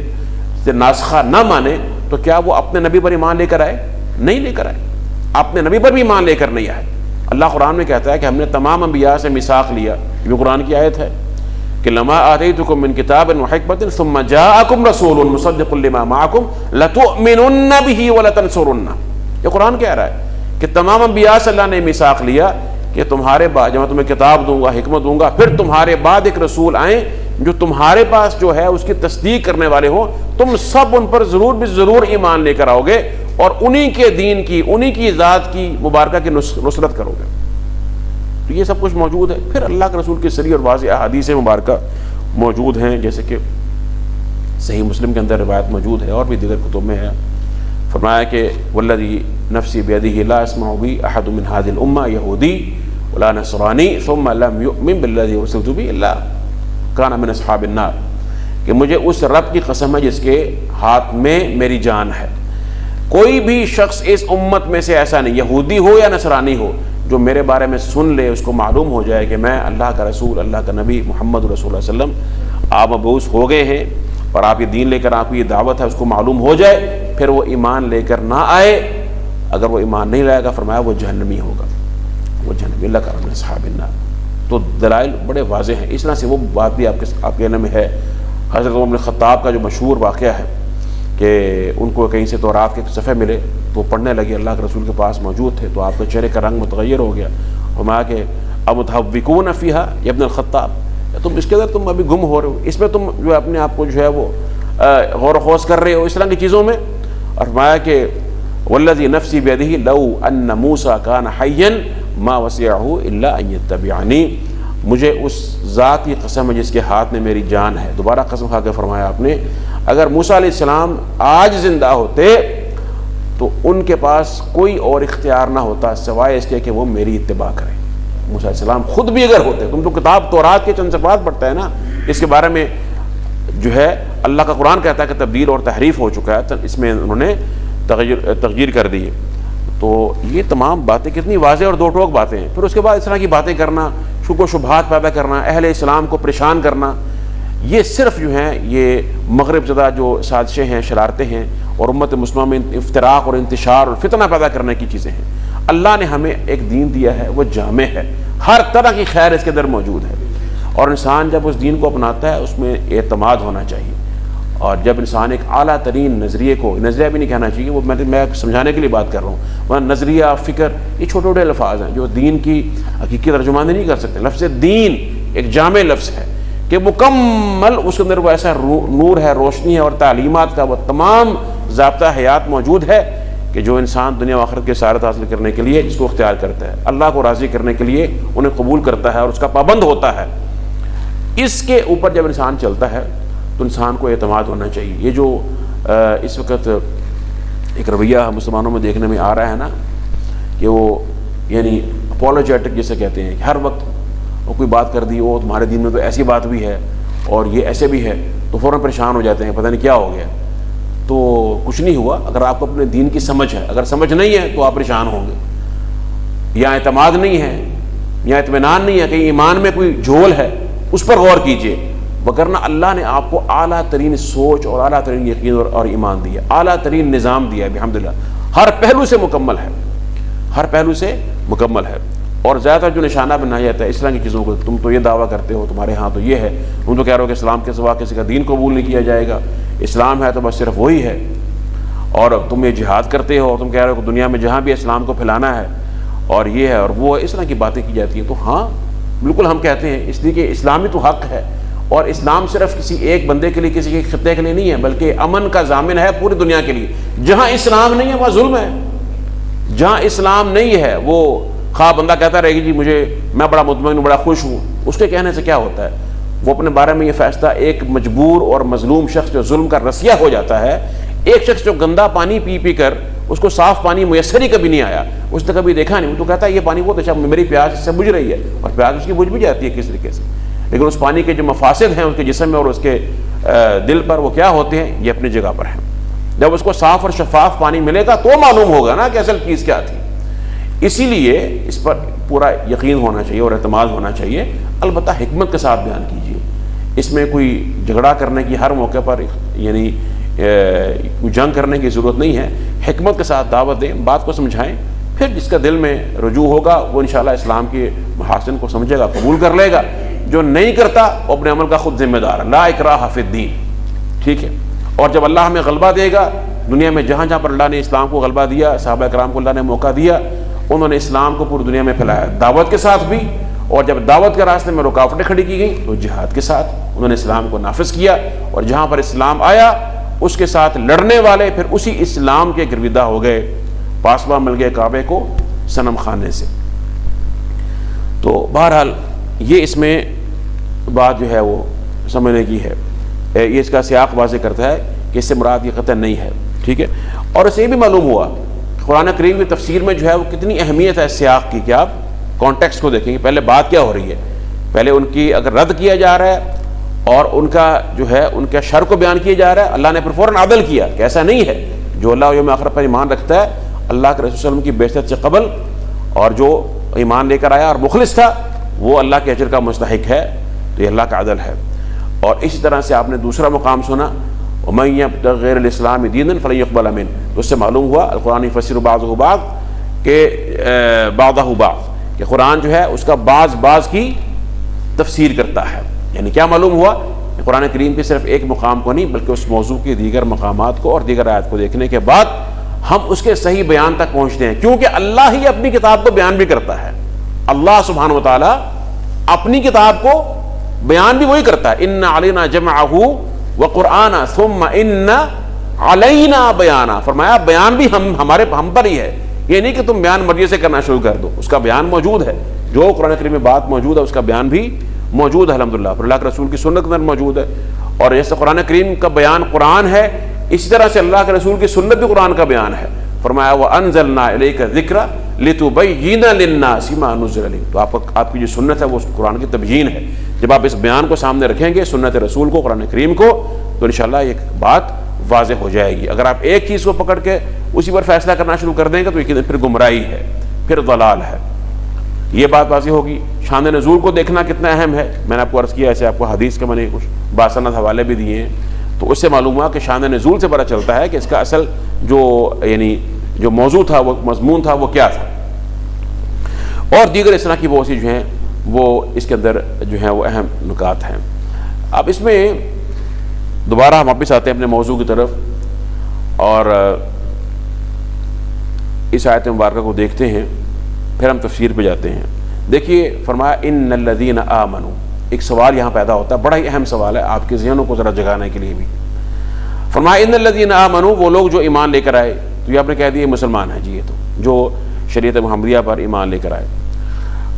سے ناسخہ نہ مانیں، تو کیا وہ اپنے نبی پر ایمان لے کر آئے؟ نہیں لے کر آئے، اپنے نبی پر بھی ایمان لے کر نہیں آئے۔ اللہ قرآن میں کہتا ہے کہ ہم نے تمام انبیاء سے میثاق لیا، یہ قرآن کی آیت ہے کہ لما آتیتکم من کتاب وحکمۃ ثم جاءکم رسول مصدق لما معکم لتؤمنن به ولتنصرنہ، یہ قرآن کہہ رہا ہے کہ تمام انبیاء سے اللہ نے میثاق لیا کہ تمہارے بعد جب میں تمہیں کتاب دوں گا، حکمت دوں گا، پھر تمہارے بعد ایک رسول آئیں جو تمہارے پاس جو ہے اس کی تصدیق کرنے والے ہوں، تم سب ان پر ضرور بھی ضرور ایمان لے کر آؤ گے اور انہی کے دین کی، انہی کی ذات کی مبارکہ کی نصرت کرو گے۔ تو یہ سب کچھ موجود ہے۔ پھر اللہ کے رسول کی صریح اور واضح احادیث مبارکہ موجود ہیں، جیسے کہ صحیح مسلم کے اندر روایت موجود ہے اور بھی دیگر کتب میں ہے، فرمایا کہ والذی نفسی بیدہ لا اسمع بی احد من هذه الامہ یہودی ولا نصرانی ثم لم یؤمن بالذی ارسلت به الا کان من اصحاب النار، کہ مجھے اس رب کی قسم ہے جس کے ہاتھ میں میری جان ہے، کوئی بھی شخص اس امت میں سے ایسا نہیں، یہودی ہو یا نصرانی ہو، جو میرے بارے میں سن لے، اس کو معلوم ہو جائے کہ میں اللہ کا رسول، اللہ کا نبی محمد رسول اللہ علیہ وسلم آپ مبعوث ہو گئے ہیں اور آپ یہ دین لے کر، آپ کی یہ دعوت ہے، اس کو معلوم ہو جائے، پھر وہ ایمان لے کر نہ آئے، اگر وہ ایمان نہیں لائے گا فرمایا وہ جہنمی ہوگا، وہ جہنمی، اللہ کا رب اصحاب النار۔ تو دلائل بڑے واضح ہیں۔ اس طرح سے وہ بات بھی آپ کے علم میں ہے، حضرت عمر بن خطاب کا جو مشہور واقعہ ہے کہ ان کو کہیں سے تورات کے صفحے ملے تو وہ پڑھنے لگے، اللہ کے رسول کے پاس موجود تھے، تو آپ کے چہرے کا رنگ متغیر ہو گیا، فرمایا کہ امتحوکون فیہا یا ابن الخطاب، تم اس کے اندر تم ابھی گم ہو رہے ہو، اس میں تم جو اپنے آپ کو جو ہے وہ غور و خوض کر رہے ہو اس طرح کی چیزوں میں۔ اور فرمایا کہ والذی نفسی بیدہ لو ان موسیٰ کان حیا ما وسعہ الا ان یتبعنی، مجھے اس ذات کی قسم ہے جس کے ہاتھ میں میری جان ہے، دوبارہ قسم کھا کے فرمایا آپ نے، اگر موسیٰ علیہ السلام آج زندہ ہوتے تو ان کے پاس کوئی اور اختیار نہ ہوتا سوائے اس کے کہ وہ میری اتباع کریں۔ موسیٰ علیہ السلام خود بھی اگر ہوتے، تم تو کتاب تورات کے چند صفحات پڑھتا ہے نا، اس کے بارے میں جو ہے اللہ کا قرآن کہتا ہے کہ تبدیل اور تحریف ہو چکا ہے، اس میں انہوں نے تغیر کر دی ہے۔ تو یہ تمام باتیں کتنی واضح اور دو ٹوک باتیں ہیں۔ پھر اس کے بعد اس طرح کی باتیں کرنا، شک و شبہات پیدا کرنا، اہل اسلام کو پریشان کرنا، یہ صرف جو ہیں یہ مغرب زدہ جو سازشیں ہیں، شرارتیں ہیں، اور امت مسلمہ میں افتراق اور انتشار اور فتنہ پیدا کرنے کی چیزیں ہیں۔ اللہ نے ہمیں ایک دین دیا ہے، وہ جامع ہے، ہر طرح کی خیر اس کے اندر موجود ہے، اور انسان جب اس دین کو اپناتا ہے اس میں اعتماد ہونا چاہیے، اور جب انسان ایک اعلیٰ ترین نظریے کو، نظریہ بھی نہیں کہنا چاہیے، وہ میں سمجھانے کے لیے بات کر رہا ہوں، ورنہ نظریہ، فکر یہ چھوٹے چھوٹے الفاظ ہیں جو دین کی حقیقی ترجمانی نہیں کر سکتے۔ لفظ دین ایک جامع لفظ ہے کہ مکمل اس کے اندر وہ ایسا نور ہے، روشنی ہے اور تعلیمات کا وہ تمام ضابطہ حیات موجود ہے کہ جو انسان دنیا و آخرت کے سعادت حاصل کرنے کے لیے اس کو اختیار کرتا ہے، اللہ کو راضی کرنے کے لیے انہیں قبول کرتا ہے اور اس کا پابند ہوتا ہے، اس کے اوپر جب انسان چلتا ہے تو انسان کو اعتماد ہونا چاہیے۔ یہ جو اس وقت ایک رویہ مسلمانوں میں دیکھنے میں آ رہا ہے نا کہ وہ یعنی اپولوجیٹک جسے کہتے ہیں کہ ہر وقت وہ کوئی بات کر دی، وہ تمہارے دین میں تو ایسی بات بھی ہے اور یہ ایسے بھی ہے، تو فوراً پریشان ہو جاتے ہیں، پتہ نہیں کیا ہو گیا۔ تو کچھ نہیں ہوا، اگر آپ کو اپنے دین کی سمجھ ہے، اگر سمجھ نہیں ہے تو آپ پریشان ہوں گے، یا اعتماد نہیں ہے یا اطمینان نہیں ہے کہ ایمان میں کوئی جھول ہے، اس پر غور کیجئے، وگرنہ اللہ نے آپ کو اعلیٰ ترین سوچ اور اعلیٰ ترین یقین اور ایمان دیا، اعلیٰ ترین نظام دیا ہے، الحمدللہ ہر پہلو سے مکمل ہے، ہر پہلو سے مکمل ہے۔ اور زیادہ جو نشانہ بنایا جاتا ہے اس طرح کی چیزوں کو، تم تو یہ دعویٰ کرتے ہو، تمہارے ہاں تو یہ ہے، تم تو کہہ رہے ہو کہ اسلام کے سوا کسی کا دین قبول نہیں کیا جائے گا، اسلام ہے تو بس صرف وہی ہے، اور تم یہ جہاد کرتے ہو، تم کہہ رہے ہو کہ دنیا میں جہاں بھی اسلام کو پھیلانا ہے اور یہ ہے اور وہ ہے، اس طرح کی باتیں کی جاتی ہیں۔ تو ہاں بالکل ہم کہتے ہیں، اس لیے کہ اسلامی تو حق ہے، اور اسلام صرف کسی ایک بندے کے لیے، کسی ایک خطے کے لیے نہیں ہے، بلکہ امن کا ضامن ہے پوری دنیا کے لیے۔ جہاں اسلام نہیں ہے وہاں ظلم ہے، جہاں اسلام نہیں ہے وہ خواہ بندہ کہتا رہے گی جی میں بڑا مطمئن ہوں، بڑا خوش ہوں، اس کے کہنے سے کیا ہوتا ہے؟ وہ اپنے بارے میں یہ فیصلہ، ایک مجبور اور مظلوم شخص جو ظلم کا رسیہ ہو جاتا ہے، ایک شخص جو گندا پانی پی پی کر اس کو صاف پانی میسر ہی کبھی نہیں آیا، اس نے کبھی دیکھا نہیں، وہ تو کہتا ہے یہ پانی بہت اچھا، میری پیاس اس سے بجھ رہی ہے، اور پیاس اس کی بجھ بھی جاتی ہے کس طریقے سے، لیکن اس پانی کے جو مفاسد ہیں اس کے جسم میں اور اس کے دل پر وہ کیا ہوتے ہیں، یہ اپنی جگہ پر ہیں۔ جب اس کو صاف اور شفاف پانی ملے گا تو معلوم ہوگا نا کہ اصل چیز کیا تھی۔ اسی لیے اس پر پورا یقین ہونا چاہیے اور اعتماد ہونا چاہیے، البتہ حکمت کے ساتھ بیان کیجیے، اس میں کوئی جھگڑا کرنے کی ہر موقع پر یعنی کوئی جنگ کرنے کی ضرورت نہیں ہے، حکمت کے ساتھ دعوت دیں، بات کو سمجھائیں، پھر جس کا دل میں رجوع ہوگا وہ انشاءاللہ اسلام کے محاسن کو سمجھے گا، قبول کر لے گا، جو نہیں کرتا وہ اپنے عمل کا خود ذمہ دار ہے، لا اکراہ فی الدین، ٹھیک ہے۔ اور جب اللہ ہمیں غلبہ دے گا دنیا میں، جہاں جہاں پر اللہ نے اسلام کو غلبہ دیا، صحابہ کرام کو اللہ نے موقع دیا، انہوں نے اسلام کو پوری دنیا میں پھیلایا، دعوت کے ساتھ بھی، اور جب دعوت کے راستے میں رکاوٹیں کھڑی کی گئیں تو جہاد کے ساتھ انہوں نے اسلام کو نافذ کیا، اور جہاں پر اسلام آیا اس کے ساتھ لڑنے والے پھر اسی اسلام کے گرویدہ ہو گئے، پاسباں مل گئے کعبے کو صنم خانے سے۔ تو بہرحال یہ اس میں بات جو ہے وہ سمجھنے کی ہے، یہ اس کا سیاق واضح کرتا ہے کہ اس سے مراد یہ قطع نہیں ہے، ٹھیک ہے۔ اور اسے یہ بھی معلوم ہوا قرآن کریم کی تفسیر میں جو ہے وہ کتنی اہمیت ہے اس سیاق کی، کہ آپ کانٹیکسٹ کو دیکھیں گے، پہلے بات کیا ہو رہی ہے، پہلے ان کی اگر رد کیا جا رہا ہے اور ان کا جو ہے ان کا شر کو بیان کیا جا رہا ہے، اللہ نے پھر فوراً عدل کیا کہ ایسا نہیں ہے، جو اللہ و یوم آخرت پر ایمان رکھتا ہے، اللہ کے رسول صلی اللہ علیہ وسلم کی بعثت سے قبل اور جو ایمان لے کر آیا اور مخلص تھا، وہ اللہ کے اجر کا مستحق ہے، تو یہ اللہ کا عدل ہے۔ اور اسی طرح سے آپ نے دوسرا مقام سنا، وَمَن يَبْتَغِ غَيْرَ الْإِسْلَامِ دِينًا فَلَن يُقْبَلَ مِنْهُ، تو اس سے معلوم ہوا القرآن يفسر بعضه بعض کہ بعضه بعض، کہ قرآن جو ہے اس کا بعض کی تفسیر کرتا ہے، یعنی کیا معلوم ہوا کہ قرآن کریم کے صرف ایک مقام کو نہیں بلکہ اس موضوع کے دیگر مقامات کو اور دیگر آیات کو دیکھنے کے بعد ہم اس کے صحیح بیان تک پہنچتے ہیں، کیونکہ اللہ ہی اپنی کتاب کو بیان بھی کرتا ہے، اللہ سبحانہ وتعالی اپنی کتاب کو بیان بھی وہی کرتا ہے، ان علینا جمعہ وقرآنہ ثم ان علینا بیانہ، فرمایا بیان بھی ہم پر ہی ہے، یہ نہیں کہ تم بیان مرضی سے کرنا شروع کر دو، اس کا بیان موجود ہے، جو قرآن کریم میں بات موجود ہے اس کا بیان بھی موجود ہے الحمدللہ، پھر اللہ کے رسول کی سنت میں موجود ہے، اور جیسے قرآن کریم کا بیان قرآن ہے، اسی طرح سے اللہ کے رسول کی سنت بھی قرآن کا بیان ہے، فرمایا وَأَنزَلْنَا إِلَيْكَ الذِّكْرَ لِتُبَيِّنَ لِلنَّاسِ مَا نُزِّلَ إِلَيْهِمْ، تو آپ کی جو سنت ہے وہ قرآن کی تبیین ہے، جب آپ اس بیان کو سامنے رکھیں گے سنت رسول کو، قرآن کریم کو، تو انشاءاللہ ایک بات واضح ہو جائے گی۔ اگر آپ ایک چیز کو پکڑ کے اسی پر فیصلہ کرنا شروع کر دیں گے تو یہ پھر گمراہی ہے، پھر ضلال ہے، یہ بات واضح ہوگی۔ شان نزول کو دیکھنا کتنا اہم ہے، میں نے آپ کو عرض کیا، ایسے آپ کو حدیث کے میں نے کچھ باسند حوالے بھی دیے ہیں، تو اس سے معلوم ہوا کہ شان نزول سے پتہ چلتا ہے کہ اس کا اصل جو موضوع تھا، وہ مضمون تھا، وہ کیا تھا، اور دیگر اس طرح کی بہت سی جو ہیں وہ اس کے اندر جو ہیں وہ اہم نکات ہیں۔ اب اس میں دوبارہ ہم واپس آتے ہیں اپنے موضوع کی طرف اور اس آیت مبارکہ کو دیکھتے ہیں، پھر ہم تفسیر پہ جاتے ہیں۔ دیکھیے فرمایا ان الذین آمنوا، ایک سوال یہاں پیدا ہوتا ہے، بڑا ہی اہم سوال ہے آپ کے ذہنوں کو ذرا جگانے کے لیے بھی۔ فرمایا ان الذین آمنوا، وہ لوگ جو ایمان لے کر آئے، تو یہ آپ نے کہہ دیا مسلمان ہیں جی، یہ تو جو شریعت محمدیہ پر ایمان لے کر آئے۔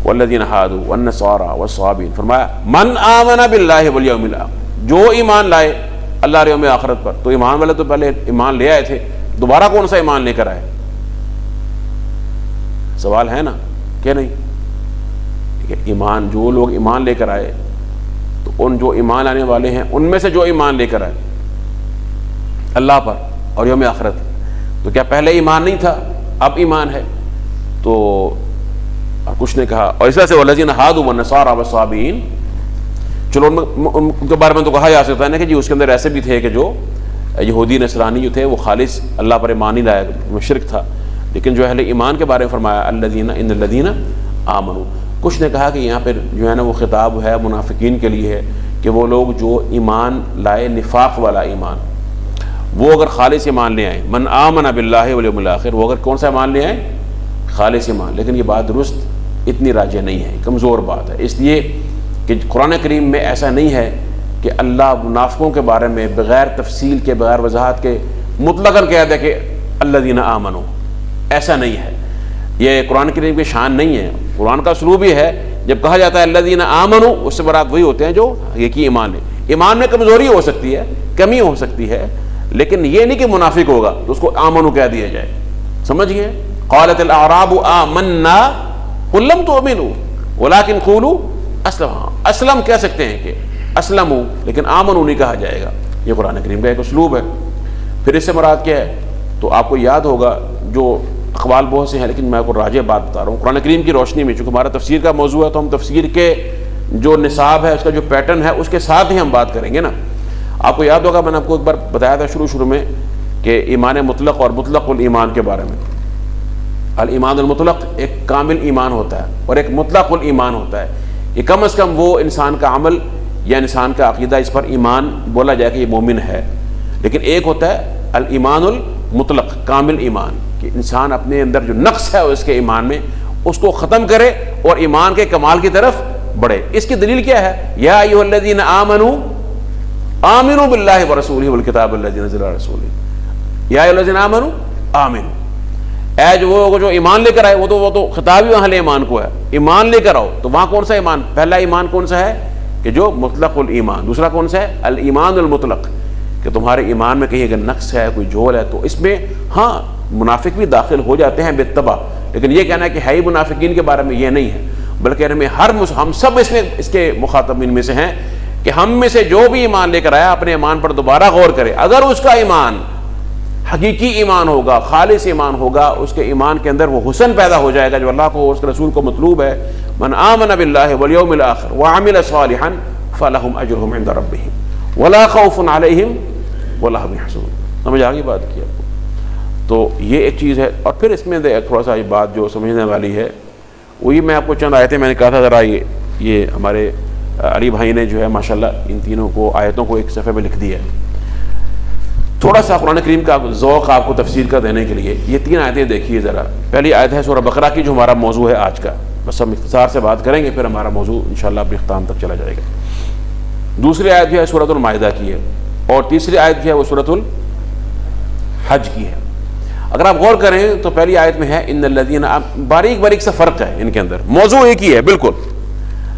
والذین ہادوا والنصارى والصابئین، فرمایا من آمن باللہ والیوم الآخر، جو ایمان لائے اللہ اور یوم آخرت پر، تو ایمان والے تو پہلے ایمان لے آئے تھے، دوبارہ کون سا ایمان لے کر آئے؟ سوال ہے نا کہ نہیں؟ ایمان، جو لوگ ایمان لے کر آئے، تو ان جو ایمان آنے والے ہیں ان میں سے جو ایمان لے کر آئے اللہ پر اور یوم آخرت، تو کیا پہلے ایمان نہیں تھا اب ایمان ہے؟ تو کچھ نے کہا، اور اس طرح سے والذین ہادوا والنصارى والصابئین، چلو ان کے بارے میں تو کہا جا سکتا ہے نا کہ جی اس کے اندر ایسے بھی تھے کہ جو یہودی نصرانی جو تھے وہ خالص اللہ پر ایمان نہیں لائے، وہ شرک تھا، لیکن جو اہل ایمان کے بارے میں فرمایا الذین ان الذین آمنوا۔ کچھ نے کہا کہ یہاں پہ جو ہے نا وہ خطاب ہے منافقین کے لیے ہے کہ وہ لوگ جو ایمان لائے نفاق والا ایمان، وہ اگر خالص ایمان لے آئیں، من آمن باللہ والیوم الآخر، وہ اگر کون سا ایمان لے آئیں؟ خالص ایمان۔ لیکن یہ بات درست اتنی راجح نہیں ہے، کمزور بات ہے، اس لیے کہ قرآن کریم میں ایسا نہیں ہے کہ اللہ منافقوں کے بارے میں بغیر تفصیل کے، بغیر وضاحت کے مطلقاً کہہ دے کہ الذین آمنوا، ایسا نہیں ہے، یہ قرآن کریم کی شان نہیں ہے۔ قرآن کا اسلوب یہ ہے جب کہا جاتا ہے الذین آمنوا، اس سے مراد وہی ہوتے ہیں جو حقیقی ایمان لے۔ ایمان میں کمزوری ہو سکتی ہے، کمی ہو سکتی ہے، لیکن یہ نہیں کہ منافق ہوگا تو اس کو آمنوا کہہ دیا جائے، سمجھ گئے؟ قالت الاعراب آمنا قل لم تؤمنوا ولکن قولوا اسلم، اسلم کہہ سکتے ہیں کہ اسلموا، لیکن آمنوا نہیں کہا جائے گا، یہ قرآن کریم کا ایک اسلوب ہے۔ پھر اس سے مراد کیا ہے؟ تو آپ کو یاد ہوگا، جو اقوال بہت سے ہیں لیکن میں آپ کو راجح بات بتا رہا ہوں قرآن کریم کی روشنی میں، چونکہ ہمارا تفسیر کا موضوع ہے تو ہم تفسیر کے جو نصاب ہے، اس کا جو پیٹرن ہے، اس کے ساتھ ہی ہم بات کریں گے نا۔ آپ کو یاد ہوگا میں نے آپ کو ایک بار بتایا تھا شروع میں کہ ایمان مطلق اور مطلق الایمان کے بارے میں۔ الایمان المطلق ایک کامل ایمان ہوتا ہے اور ایک مطلق الایمان ہوتا ہے، یہ کم از کم وہ انسان کا عمل یا انسان کا عقیدہ، اس پر ایمان بولا جائے کہ یہ مومن ہے۔ لیکن ایک ہوتا ہے الایمان المطلق، کامل ایمان، کہ انسان اپنے اندر جو نقص ہے اس کے ایمان میں اس کو ختم کرے اور ایمان کے کمال کی طرف بڑھے۔ اس کی دلیل کیا ہے؟ یا ایھا الذین آمنوا آمنوا باللہ ورسولہ والکتاب الذی نزل علی رسولہ، یا ایھا الذین آمنوا آمنوا، اے جو ایمان لے کر آئے، وہ تو خطاب ہی اہل ایمان کو ہے، ایمان لے کر آؤ۔ تو وہاں کون سا ایمان؟ پہلا ایمان کون سا ہے کہ جو مطلق الایمان، دوسرا کون سا ہے؟ الایمان المطلق، کہ تمہارے ایمان میں کہیں اگر نقص ہے، کوئی جھول ہے، تو اس میں ہاں منافق بھی داخل ہو جاتے ہیں بالطبع، لیکن یہ کہنا ہے کہ ہے ہی منافقین کے بارے میں، یہ نہیں ہے، بلکہ ہم سب اس کے مخاطبین میں سے ہیں کہ ہم میں سے جو بھی ایمان لے کر آیا اپنے ایمان پر دوبارہ غور کرے، اگر اس کا ایمان حقیقی ایمان ہوگا، خالص ایمان ہوگا، اس کے ایمان کے اندر وہ حسن پیدا ہو جائے گا جو اللہ کو، اس کے رسول کو مطلوب ہے۔ من آمن باللہ والیوم الآخر وعمل صالحا فلہم اجرہم عند ربہم ولا خوف علیہم ولا هم يحزنون۔ سمجھ آگے بات کیا؟ تو یہ ایک چیز ہے۔ اور پھر اس میں تھوڑا سا یہ بات جو سمجھنے والی ہے، وہی میں آپ کو چند آیتیں میں نے کہا تھا ذرا یہ ہمارے علی بھائی نے جو ہے ماشاءاللہ ان تینوں کو آیتوں کو ایک صفحے میں لکھ دیا ہے۔ تھوڑا سا قرآن کریم کا ذوق آپ کو تفسیر کا دینے کے لیے یہ تین آیتیں دیکھیے ذرا۔ پہلی آیت ہے سورہ بقرہ کی، جو ہمارا موضوع ہے آج کا، بس ہم اختصار سے بات کریں گے، پھر ہمارا موضوع انشاءاللہ اپنے اختتام تک چلا جائے گا۔ دوسری آیت جو ہے سورۃ المائدہ کی ہے، اور تیسری آیت جو ہے وہ سورۃ الحج کی ہے۔ اگر آپ غور کریں تو پہلی آیت میں ہے ان الذین، باریک سا فرق ہے ان کے اندر، موضوع ایک ہی ہے بالکل،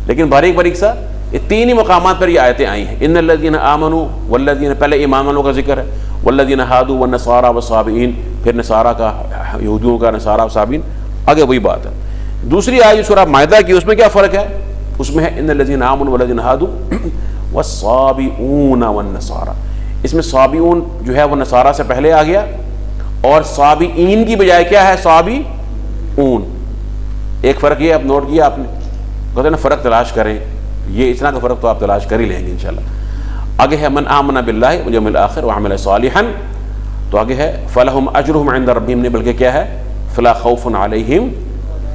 لیکن باریک سا یہ تین ہی مقامات پر یہ آیتیں آئی ہیں۔ ان الذین آمنوا والذین، پہلے ایمان والوں کا ذکر ہے، والذین ہادوا والنصارى والصابئین، پھر نصارہ کا، یہودیوں کا، نصارہ و صابئین، آگے وہی بات ہے۔ دوسری آیت سورہ مائدہ کی، اس میں کیا فرق ہے؟ اس میں ہے ان الذین آمنوا والذین ہادوا والصابئون والنصارى، اس میں صابئون جو ہے وہ نصارہ سے پہلے آ گیا، اور صابئین کی بجائے کیا ہے؟ صابئون۔ ایک فرق یہ اب نوٹ کیا آپ نے، کہتے ہیں نا فرق تلاش کریں، یہ اتنا کا فرق تو آپ تلاش کر ہی لیں گے انشاءاللہ۔ آگے ہے من آمن باللہ والیوم الآخر وعمل صالحا، تو آگے ہے فلہم اجرہم عند ربہم، نے بلکہ کیا ہے؟ فلا خوف علیہم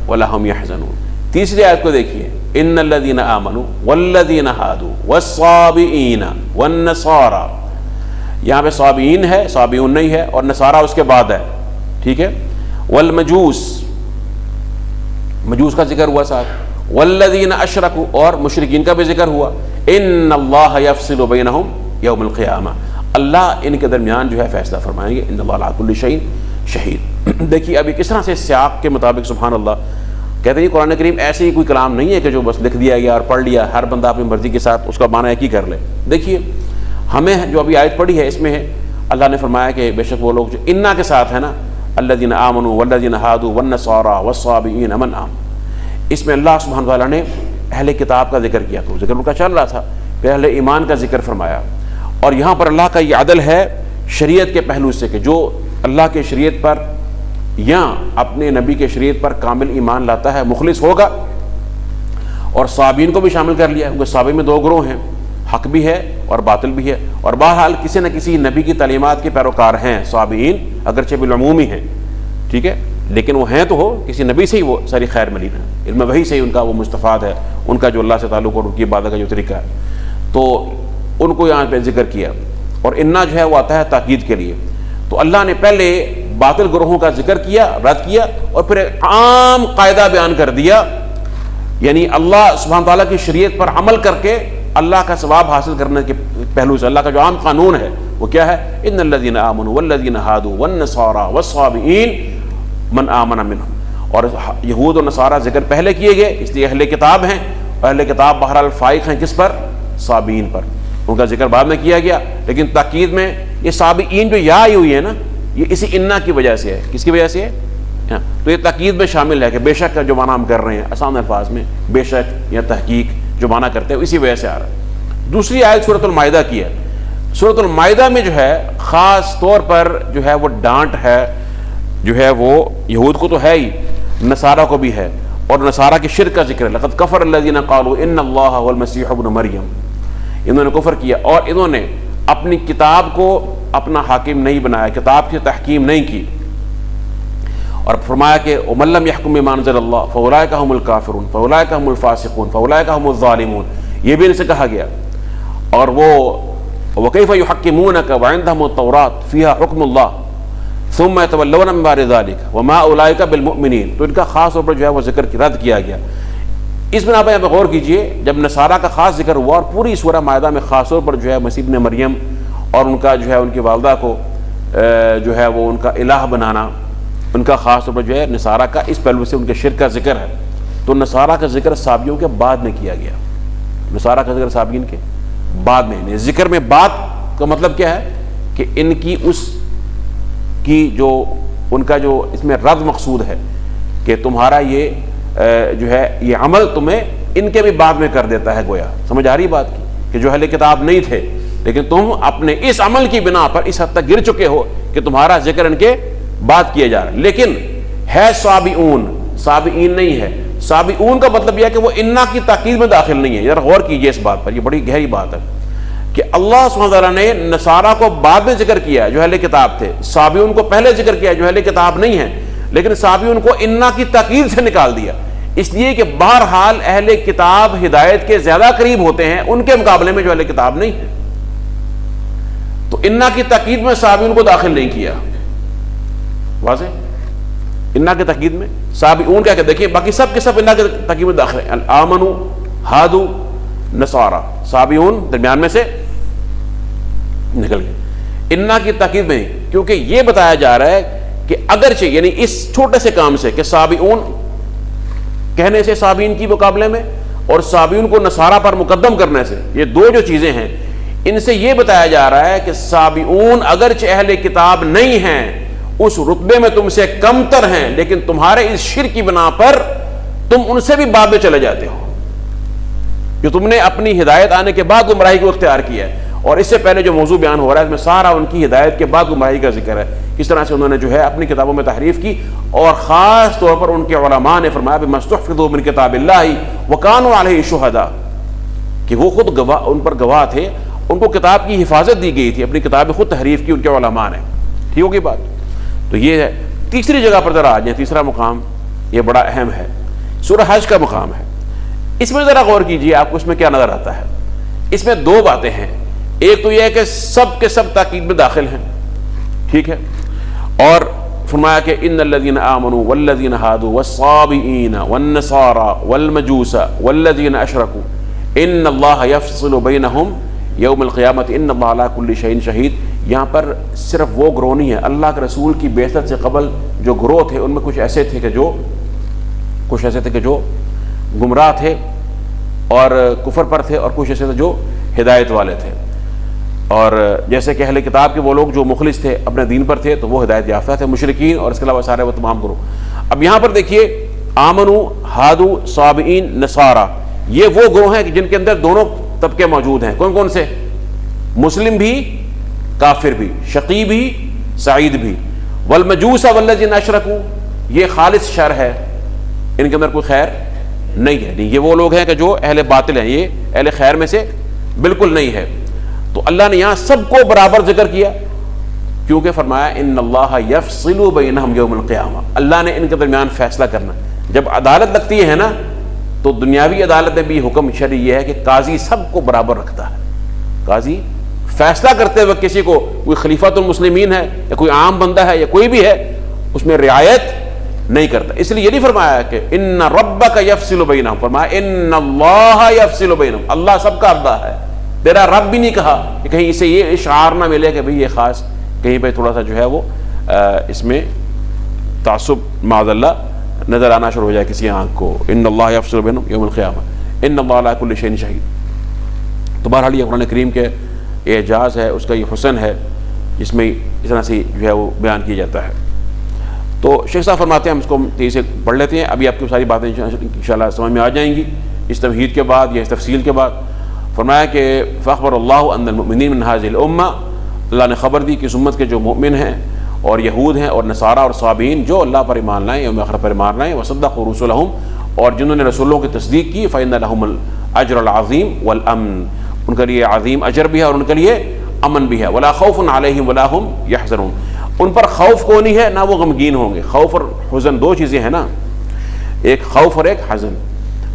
ولا هم يحزنون۔ تیسری آیت کو دیکھیے، ان الذین آمنوا والذین ہادوا والصابئین والنصارى یہاں پہ صابئین ہے، صابئون نہیں ہے، اور نصارہ اس کے بعد ہے، ٹھیک ہے. والمجوس، مجوس کا ذکر ہوا ساتھ. والذین اشرکوا، اور مشرکین کا بھی ذکر ہوا. ان اللہ یفصل بینہم یوم القیامہ، اللہ ان کے درمیان جو ہے فیصلہ فرمائیں گے. ان اللہ علی کل شیء شہید. دیکھیے ابھی کس طرح سے سیاق کے مطابق سبحان اللہ کہتے ہیں قرآن کریم ایسے ہی کوئی کلام نہیں ہے کہ جو بس لکھ دیا گیا اور پڑھ لیا، ہر بندہ اپنی مرضی کے ساتھ اس کا معنی ایک ہی کر لے. دیکھیے ہمیں جو ابھی آیت پڑھی ہے اس میں ہے اللہ نے فرمایا کہ بے شک وہ لوگ جو انا کے ساتھ ہے نا، الذین آمنوا والذین ہادوا والنصارى والصابئین من آمن، اس میں اللہ سبحانہ تعالیٰ نے اہل کتاب کا ذکر کیا، تو ذکر ان کا چل رہا تھا، پھر اہل ایمان کا ذکر فرمایا. اور یہاں پر اللہ کا یہ عدل ہے شریعت کے پہلو سے کہ جو اللہ کے شریعت پر یا اپنے نبی کے شریعت پر کامل ایمان لاتا ہے مخلص ہوگا. اور صابئین کو بھی شامل کر لیا کیونکہ صابئین میں دو گروہ ہیں، حق بھی ہے اور باطل بھی ہے، اور بہرحال کسی نہ کسی نبی کی تعلیمات کے پیروکار ہیں صابئین، اگرچہ بالعمومی ہیں، ٹھیک ہے، لیکن وہ ہیں تو ہو کسی نبی سے ہی وہ ساری خیر ملی ہے، علم وحی سے ہی ان کا وہ مستفاد ہے، ان کا جو اللہ سے تعلق اور ان کی عبادت کا جو طریقہ ہے، تو ان کو یہاں پہ ذکر کیا. اور انا جو ہے وہ آتا ہے تاکید کے لیے. تو اللہ نے پہلے باطل گروہوں کا ذکر کیا، رد کیا، اور پھر ایک عام قاعدہ بیان کر دیا، یعنی اللہ سبحانہ تعالیٰ کی شریعت پر عمل کر کے اللہ کا ثواب حاصل کرنے کے پہلو سے اللہ کا جو عام قانون ہے وہ کیا ہے؟ ان الذین آمنوا والذین ہادوا والنصارى والصابئین من آمن منہم. اور یہود و نصارہ ذکر پہلے کیے گئے اس لیے اہل کتاب ہیں، اہل کتاب بہرحال فائق ہیں کس پر؟ صابئین پر. ان کا ذکر بعد میں کیا گیا، لیکن تاکید میں یہ صابئین جو یا آئی ہوئی ہے نا، یہ اسی انا کی وجہ سے ہے. کس کی وجہ سے ہے؟ تو یہ تاکید میں شامل ہے کہ بے شک کا جو معنی ہم کر رہے ہیں آسان الفاظ میں، بے شک یا تحقیق جو معنی کرتے ہیں اسی وجہ سے آ رہا ہے. دوسری آیت سورۃ المائدہ کی ہے. سورۃ المائدہ میں جو ہے خاص طور پر جو ہے وہ ڈانٹ ہے، جو ہے وہ یہود کو تو ہے ہی، نصارہ کو بھی ہے، اور نصارہ کے شرک کا ذکر ہے. لقد کفر الذین قالوا ان اللہ هو المسیح ابن مریم، انہوں نے کفر کیا اور انہوں نے اپنی کتاب کو اپنا حاکم نہیں بنایا، کتاب کی تحکیم نہیں کی. اور فرمایا کہ ومن لم يحكم بما انزل الله فاولئک هم الکافرون فاولئک هم الفاسقون فاولئک هم الظالمون، یہ بھی ان سے کہا گیا. اور وہ وکیف یحکمونک وعندهم التوراۃ فیہا حکم اللہ ثم يتولون من بعد ذلك وما اولئک بالمؤمنین. تو ان کا خاص طور پر جو ہے وہ ذکر رد کیا گیا. اس بنا پہ غور کیجئے، جب نصارہ کا خاص ذکر ہوا اور پوری سورہ مائدہ میں خاص طور پر جو ہے مسیح ابن مریم اور ان کا جو ہے ان کی والدہ کو جو ہے وہ ان کا الہ بنانا، ان کا خاص طور پر جو ہے نصارہ کا اس پہلو سے ان کے شرک کا ذکر ہے. تو نصارہ کا ذکر صابئیوں کے بعد میں کیا گیا، نصارہ کا ذکر صابئین کے بعد میں. ذکر میں بات کا مطلب کیا ہے کہ ان کی اس کی جو ان کا جو اس میں رد مقصود ہے کہ تمہارا یہ جو ہے یہ عمل تمہیں ان کے بھی بعد میں کر دیتا ہے. گویا سمجھ آ رہی بات کی کہ جو اہل کتاب نہیں تھے لیکن تم اپنے اس عمل کی بنا پر اس حد تک گر چکے ہو کہ تمہارا ذکر ان کے بعد کیا جا رہا ہے. لیکن ہے صابئون، صابئین نہیں ہے. صابئون کا مطلب یہ ہے کہ وہ انا کی تاکید میں داخل نہیں ہے. ذرا غور کیجئے اس بات پر، یہ بڑی گہری بات ہے کہ اللہ سبحانہ تعالیٰ نے نصارہ کو بعد میں ذکر کیا جو اہل کتاب تھے، صابئون کو پہلے ذکر کیا جو اہل کتاب نہیں ہے، لیکن صابئون کو انا کی تاکید سے نکال دیا، اس لیے کہ بہرحال اہل کتاب ہدایت کے زیادہ قریب ہوتے ہیں ان کے مقابلے میں جو اہل کتاب نہیں ہے. تو انا کی تاکید میں صابئون کو داخل نہیں کیا. واضح؟ انا کی تاکید میں صابئون کیا کہ دیکھیں باقی سب کے سب انا کی تاکید میں داخل ہیں. آمنوا ہادوا نصارہ، صابئون درمیان میں سے نکل گئے. انا کی تاکید میں کیونکہ یہ بتایا جا رہا ہے کہ اگرچہ یعنی اس چھوٹے سے کام سے کہ صابئون کہنے سے صابئین کی مقابلے میں اور صابئین کو نصارہ پر مقدم کرنے سے، یہ دو جو چیزیں ہیں ان سے یہ بتایا جا رہا ہے کہ صابئون اگرچہ اہل کتاب نہیں ہیں، اس رتبے میں تم سے کمتر ہیں، لیکن تمہارے اس شرک کی بنا پر تم ان سے بھی بعد میں چلے جاتے ہو جو تم نے اپنی ہدایت آنے کے بعد گمراہی کو اختیار کیا ہے. اور اس سے پہلے جو موضوع بیان ہو رہا ہے اس میں سارا ان کی ہدایت کے بعد گمراہی کا ذکر ہے، کس طرح سے انہوں نے جو ہے اپنی کتابوں میں تحریف کی. اور خاص طور پر ان کے علماء نے فرمایا بما استحفظوا من کتاب اللہ وکانوا علیہ شہداء، کہ وہ خود گواہ، ان پر گواہ تھے، ان کو کتاب کی حفاظت دی گئی تھی، اپنی کتاب خود تحریف کی ان کے علماء نے. ٹھیک ہوگی بات؟ تو یہ ہے. تیسری جگہ پر ذرا آ جائیں، تیسرا مقام یہ بڑا اہم ہے، سورہ حج کا مقام ہے. اس میں ذرا غور کیجیے آپ کو اس میں کیا نظر آتا ہے. اس میں دو باتیں ہیں. ایک تو یہ ہے کہ سب کے سب تاکید میں داخل ہیں، ٹھیک ہے، اور فرمایا کہ ان الذین آمنوا والذین ہادوا والصابئین والنصارى والمجوس والذین اشرکوا ان اللہ یفصل بینہم یوم القیامت ان اللہ علی کل شیء شہید. یہاں پر صرف وہ گروہ نہیں ہے، اللہ کے رسول کی بعثت سے قبل جو گروہ تھے ان میں کچھ ایسے تھے کہ جو گمراہ تھے اور کفر پر تھے، اور کچھ ایسے تھے جو ہدایت والے تھے. اور جیسے کہ اہل کتاب کے وہ لوگ جو مخلص تھے، اپنے دین پر تھے، تو وہ ہدایت یافتہ تھے، مشرکین اور اس کے علاوہ سارے وہ تمام گروہ. اب یہاں پر دیکھیے آمنو، ہادو، صابئین، نصارہ، یہ وہ گروہ ہیں کہ جن کے اندر دونوں طبقے موجود ہیں. کون کون سے؟ مسلم بھی، کافر بھی، شقی بھی، سعید بھی. والمجوس والذین اشرکوا، یہ خالص شر ہے، ان کے اندر کوئی خیر نہیں ہے. یہ وہ لوگ ہیں کہ جو اہل باطل ہیں، یہ اہل خیر میں سے بالکل نہیں ہے. تو اللہ نے یہاں سب کو برابر ذکر کیا، کیونکہ فرمایا ان اللہ یفصل بینہم یوم القیامہ، اللہ نے ان کے درمیان فیصلہ کرنا. جب عدالت لگتی ہے نا، تو دنیاوی عدالت میں بھی حکم شرعی یہ ہے کہ قاضی سب کو برابر رکھتا ہے. قاضی فیصلہ کرتے وقت کسی کو، کوئی خلیفۃ المسلمین ہے یا کوئی عام بندہ ہے یا کوئی بھی ہے، اس میں رعایت نہیں کرتا. اس لیے یہ نہیں فرمایا کہ ان ربک یفصل بینہم، فرمایا ان اللہ یفصل بینہم، اللہ سب کا اللہ ہے، تیرا رب بھی نہیں کہا کہ کہیں اسے یہ اشعار نہ ملے کہ بھئی یہ خاص کہیں پہ تھوڑا سا جو ہے وہ اس میں تعصب معاذ اللہ نظر آنا شروع ہو جائے کسی آنکھ کو. ان اللہ یفصل بینہم یوم القیامہ ان اللہ علی کل شیء شہید. تو بہرحال یہ قرآن کریم کے اعجاز ہے، اس کا یہ حسن ہے، جس میں اس طرح سے جو ہے وہ بیان کیا جاتا ہے. تو شیخ صاحب فرماتے ہیں، ہم اس کو تیزی سے پڑھ لیتے ہیں، ابھی آپ کی ساری باتیں انشاءاللہ سمجھ میں آ جائیں گی اس تمہید کے بعد یا اس تفصیل کے بعد. فرمایا کہ فاخبر اللہ ان المؤمنین من هذه الامہ، اللہ نے خبر دی کہ اس امت کے جو مؤمن ہیں اور یہود ہیں اور نصارہ اور صابئین جو اللہ پر ایمان لائیں، یوم آخرت پر ایمان لائیں، وصدقوا رسلهم، اور جنہوں نے رسولوں کی تصدیق کی، فإن لهم الاجر العظیم والامن، ان کے لیے عظیم اجر بھی ہے اور ان کے لیے امن بھی ہے. ولا خوف علیہم ولا هم يحزنون، ان پر خوف کو نہیں ہے نہ وہ غمگین ہوں گے. خوف اور حزن دو چیزیں ہیں نا، ایک خوف اور ایک حزن.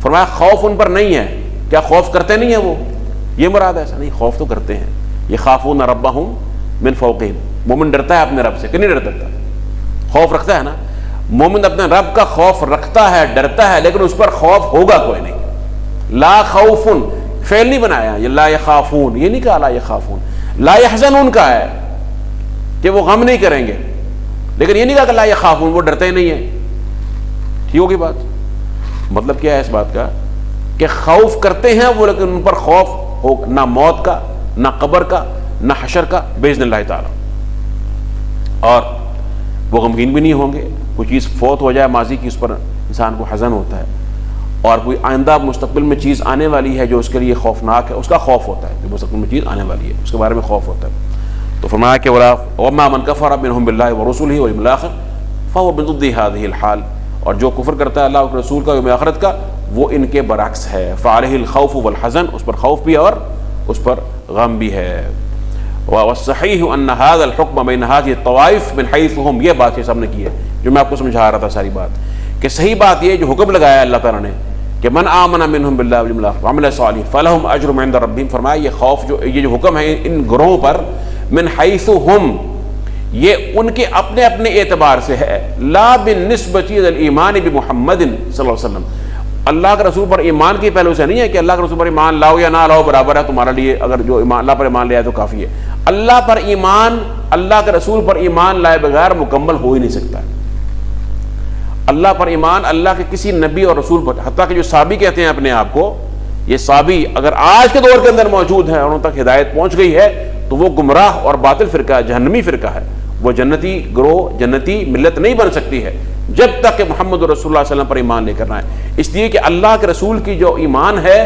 فرمایا خوف ان پر نہیں ہے. کیا خوف کرتے نہیں ہیں وہ؟ یہ مراد ایسا نہیں، خوف تو کرتے ہیں. یخافون ربہم من فوقہم، مومن ڈرتا ہے اپنے رب سے کہ نہیں ڈرتا؟ خوف رکھتا ہے نا. مومن اپنے رب کا خوف رکھتا ہے، ڈرتا ہے، لیکن اس پر خوف ہوگا کوئی نہیں. لا خوف فعل نہیں بنایا، یہ لا یخافون، یہ نہیں کہا لا یخافون. لا یحزنون کا ہے کہ وہ غم نہیں کریں گے، لیکن یہ نہیں کہا کہ لا یخافون، وہ ڈرتے ہی نہیں ہیں. ٹھیک ہوگی بات؟ مطلب کیا ہے اس بات کا کہ خوف کرتے ہیں وہ، لیکن ان پر خوف ہو نہ موت کا، نہ قبر کا، نہ حشر کا باذن اللہ تعالی. اور وہ غمگین بھی نہیں ہوں گے. کوئی چیز فوت ہو جائے ماضی کی، اس پر انسان کو حزن ہوتا ہے، اور کوئی آئندہ مستقبل میں چیز آنے والی ہے جو اس کے لیے خوفناک ہے، اس کا خوف ہوتا ہے. جو مستقبل میں چیز آنے والی ہے اس کے بارے میں خوف ہوتا ہے. تو فرمایا کہ وَمَا مَنْ كَفَرَ مِنْهُمْ بِاللَّهِ وَرُسُلِهِ وَالْيَوْمِ الْآخِرِ فَهُوَ بِضِدِّ هَذِهِ الْحَالِ، اور جو کفر کرتا ہے اللہ کے رسول کا، یوم آخرت کا، وہ ان کے برعکس ہے. فَعَلَيْهِ الْخَوْفُ وَالْحَزَنُ، اس پر خوف بھی اور اس پر غم بھی ہے. وَالصَّحِيحُ أَنَّ هَذَا الْحُكْمَ بَيْنَ هَذِهِ الطَّوَائِفِ مِنْ حَيْثُ هُمْ، یہ بات یہ سب نے کی ہے جو میں آپ کو سمجھا رہا تھا ساری بات، کہ صحیح بات یہ جو حکم لگایا اللہ تعالیٰ نے کہ من آمن منہم باللہ والیوم الآخر وعمل صالحا فلہم اجر عند ربہم. فرمایا یہ خوف یہ جو حکم ہے ان گروہوں پر، من حیث ہم، یہ ان کے اپنے اپنے اعتبار سے ہے، لا بالنسبۃ للایمان بمحمد صلی اللہ علیہ وسلم. اللہ کے رسول پر ایمان کی پہلو سے نہیں ہے کہ اللہ کے رسول پر ایمان لاؤ یا نہ لاؤ برابر ہے تمہارے لیے، اگر جو ایمان اللہ پر ایمان لے آئے تو کافی ہے. اللہ پر ایمان، اللہ کے رسول پر ایمان لائے بغیر مکمل ہو ہی نہیں سکتا. اللہ پر ایمان اللہ کے کسی نبی اور رسول پر، حتیٰ کہ جو صحابی کہتے ہیں اپنے آپ کو، یہ صحابی اگر آج کے دور کے اندر موجود ہیں اور ان تک ہدایت پہنچ گئی ہے تو وہ گمراہ اور باطل فرقہ ہے، جہنمی فرقہ ہے. وہ جنتی گروہ، جنتی ملت نہیں بن سکتی ہے جب تک کہ محمد رسول اللہ صلی اللہ علیہ وسلم پر ایمان لے کرنا ہے. اس لیے کہ اللہ کے رسول کی جو ایمان ہے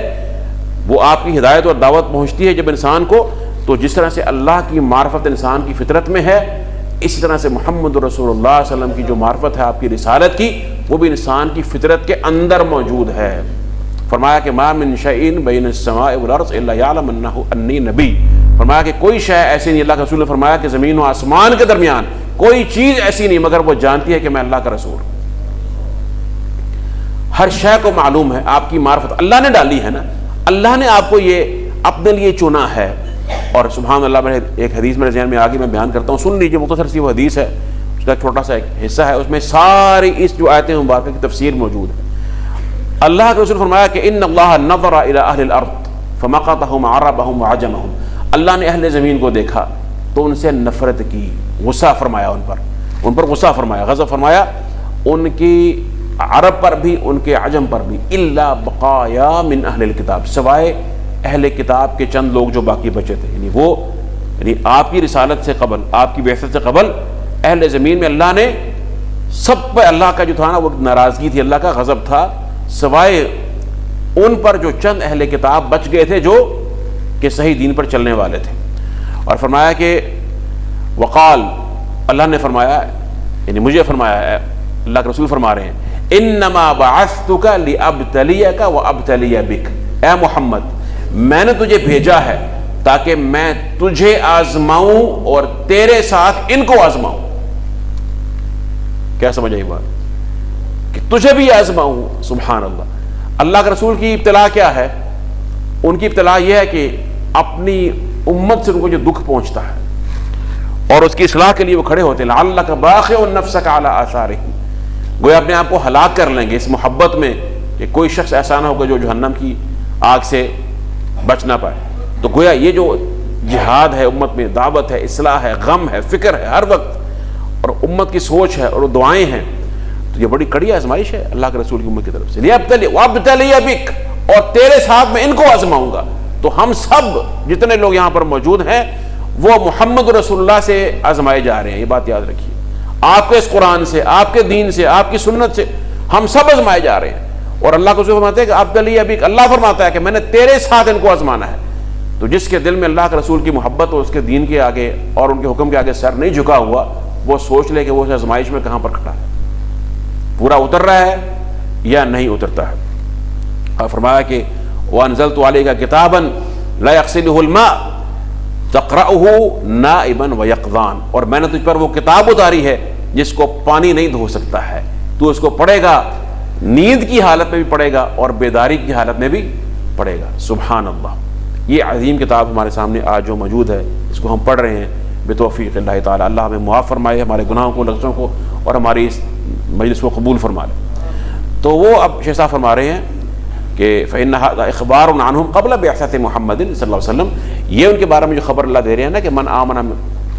وہ آپ کی ہدایت اور دعوت پہنچتی ہے جب انسان کو، تو جس طرح سے اللہ کی معرفت انسان کی فطرت میں ہے، اسی طرح سے محمد رسول اللہ صلی اللہ علیہ وسلم کی جو معرفت ہے آپ کی رسالت کی، وہ بھی انسان کی فطرت کے اندر موجود ہے. فرمایا کہ ما من شیء بین السماء والارض الا یعلم انہ انی نبی. فرمایا کہ کوئی شے ایسی نہیں، اللہ کے رسول نے فرمایا کہ زمین و آسمان کے درمیان کوئی چیز ایسی نہیں مگر وہ جانتی ہے کہ میں اللہ کا رسول. ہر شے کو معلوم ہے، آپ کی معرفت اللہ نے ڈالی ہے نا، اللہ نے آپ کو یہ اپنے لیے چنا ہے اور سبحان اللہ، میں ایک حدیث میرے ذہن میں آگے میں بیان کرتا ہوں، سن لیجیے، مختصر سی وہ حدیث ہے، اس کا چھوٹا سا ایک حصہ ہے، اس میں ساری اس جو آیتیں مبارکہ کی تفسیر موجود ہے۔ اللہ کے رسول فرمایا کہ ان اللہ نظر الی اہل الارض فمقتهم عربهم وعجمهم، اللہ نے اہل زمین کو دیکھا تو ان سے نفرت کی، غصہ فرمایا ان پر غصہ فرمایا، غضب فرمایا، ان کی عرب پر بھی ان کے عجم پر بھی، الا بقایا من اہل الکتاب، سوائے اہل کتاب کے چند لوگ جو باقی بچے تھے، یعنی آپ کی رسالت سے قبل، آپ کی بعثت سے قبل اہل زمین میں اللہ نے سب پہ اللہ کا جو تھا نا وہ ناراضگی تھی، اللہ کا غضب تھا، سوائے ان پر جو چند اہل کتاب بچ گئے تھے جو کہ صحیح دین پر چلنے والے تھے۔ اور فرمایا کہ وقال، اللہ نے فرمایا، یعنی مجھے فرمایا ہے، اللہ کے رسول فرما رہے ہیں، انما بعثتک لابتلیک وابتلی بک، اے محمد میں نے تجھے بھیجا ہے تاکہ میں تجھے آزماؤں اور تیرے ساتھ ان کو آزماؤں۔ کیا سمجھ آئی بات؟ کہ تجھے بھی آزماؤں۔ سبحان اللہ۔ اللہ کے رسول کی ابتلا کیا ہے؟ ان کی ابتلا یہ ہے کہ اپنی امت سے ان کو جو دکھ پہنچتا ہے اور اس کی اصلاح کے لیے وہ کھڑے ہوتے ہیں، لعلک باخع نفسک علی آثارہم، گویا اپنے آپ کو ہلاک کر لیں گے اس محبت میں کہ کوئی شخص ایسا نہ ہوگا جو جہنم کی آگ سے بچ نہ پائے۔ تو گویا یہ جو جہاد ہے امت میں، دعوت ہے، اصلاح ہے، غم ہے، فکر ہے ہر وقت، اور امت کی سوچ ہے اور دعائیں ہیں، تو یہ بڑی کڑی آزمائش ہے اللہ کے رسول کی امت کی طرف سے۔ لیبتلی وابتلی بک، اور تیرے ساتھ میں ان کو آزماؤں گا۔ تو ہم سب جتنے لوگ یہاں پر موجود ہیں وہ محمد رسول اللہ سے آزمائے جا رہے ہیں، یہ بات یاد رکھیے۔ آپ کے اس قرآن سے، آپ کے دین سے، آپ کی سنت سے ہم سب آزمائے جا رہے ہیں۔ اور اللہ کو فرماتے ہیں کہ ابتلی بک، اللہ فرماتا ہے کہ میں نے تیرے ساتھ ان کو آزمانا ہے۔ تو جس کے دل میں اللہ کے رسول کی محبت اور اس کے دین کے آگے اور ان کے حکم کے آگے سر نہیں جھکا ہوا، وہ سوچ لے کہ وہ اس آزمائش میں کہاں پر کھڑا ہے، پورا اتر رہا ہے یا نہیں اترتا ہے۔ اور فرمایا کہ وَأَنزَلْتُ عَلَيْكَ كِتَابًا لَا يَغْسِلُهُ الْمَاءُ تَقْرَأُهُ نَائِبًا وَيَقْظَانًا، اور میں نے تجھ پر وہ کتاب اتاری ہے جس کو پانی نہیں دھو سکتا ہے، تو اس کو پڑھے گا، نیند کی حالت میں بھی پڑھے گا اور بیداری کی حالت میں بھی پڑھے گا۔ سبحان اللہ۔ یہ عظیم کتاب ہمارے سامنے آج جو موجود ہے، اس کو ہم پڑھ رہے ہیں بتوفیق اللہ تعالی۔ اللہ ہمیں معاف فرمائے ہمارے گناہوں کو، لغزشوں کو، اور ہماری اس مجلس کو قبول فرما لے۔ تو وہ اب شیخ صاحب فرما رہے ہیں کہ فإن هذا اخبار عنهم قبل بعثة محمد صلی اللہ علیہ وسلم، یہ ان کے بارے میں جو خبر اللہ دے رہے ہیں نا کہ من آمن